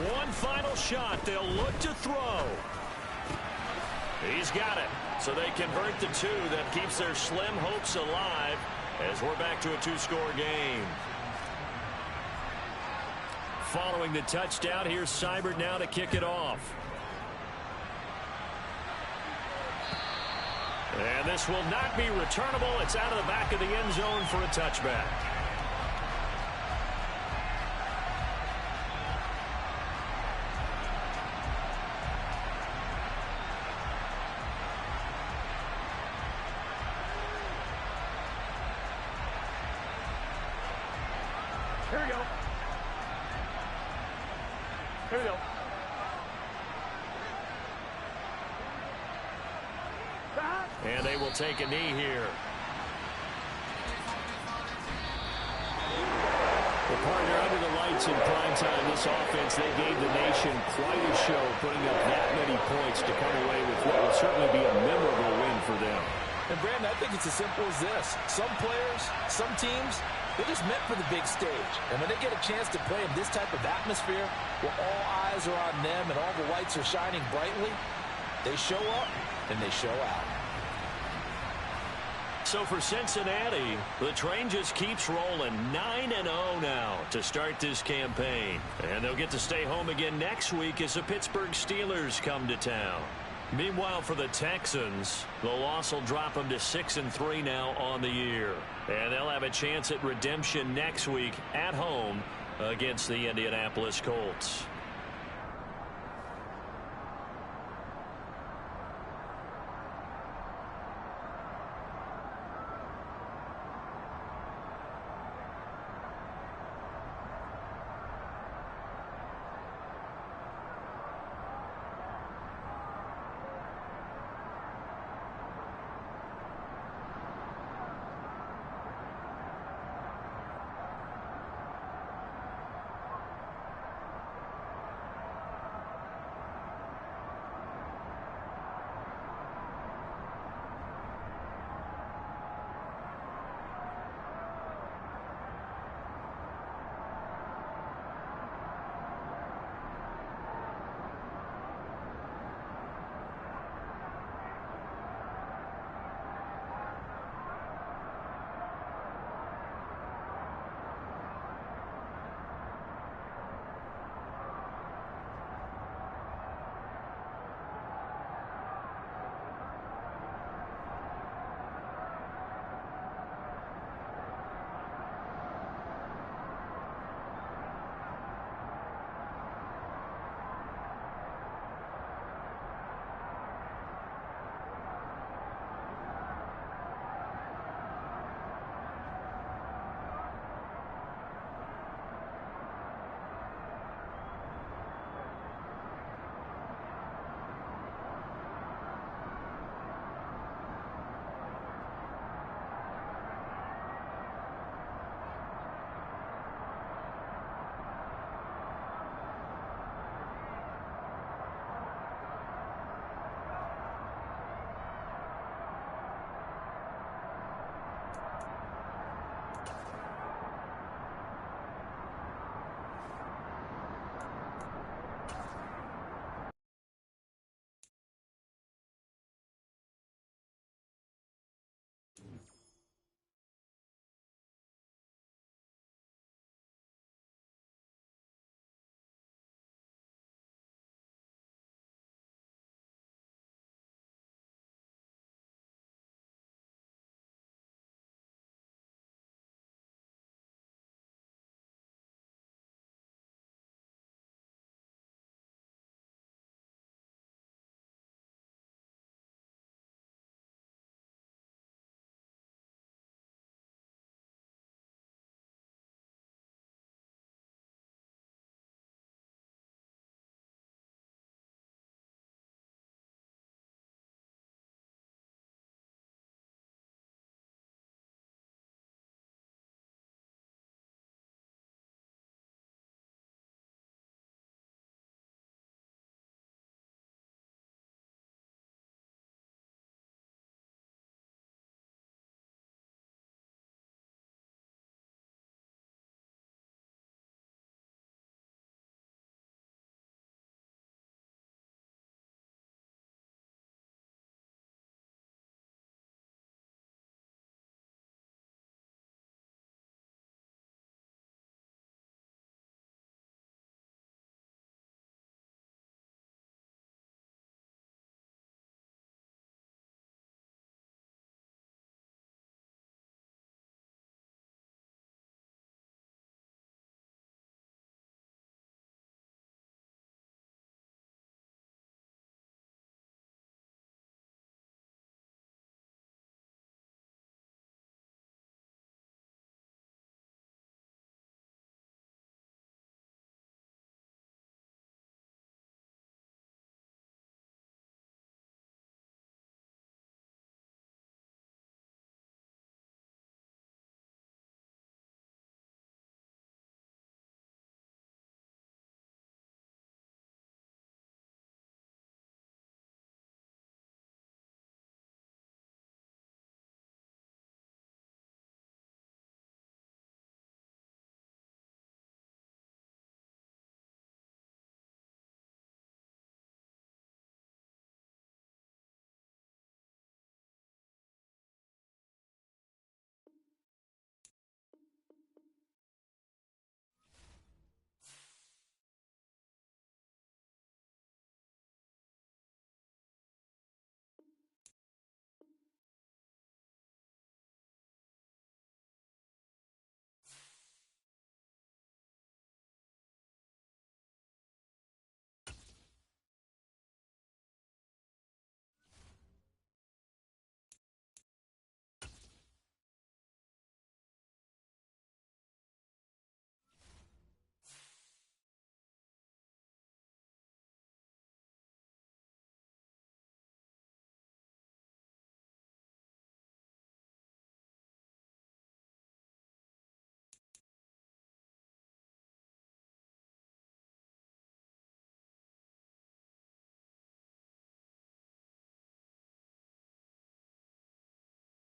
One final shot. They'll look to throw. He's got it. So they convert the two. That keeps their slim hopes alive as we're back to a two-score game. Following the touchdown, here's Seibert now to kick it off. And this will not be returnable. It's out of the back of the end zone for a touchback. Here we go. Here we go. And they will take a knee here. Well, partner, under the lights in prime time, this offense, they gave the nation quite a show, putting up that many points to come away with what will certainly be a memorable win for them. And, Brandon, I think it's as simple as this. Some players, some teams, they're just meant for the big stage. And when they get a chance to play in this type of atmosphere, where all eyes are on them and all the lights are shining brightly, they show up and they show out. So for Cincinnati, the train just keeps rolling. 9-0 now to start this campaign. And they'll get to stay home again next week as the Pittsburgh Steelers come to town. Meanwhile, for the Texans, the loss will drop them to 6-3 now on the year. And they'll have a chance at redemption next week at home against the Indianapolis Colts.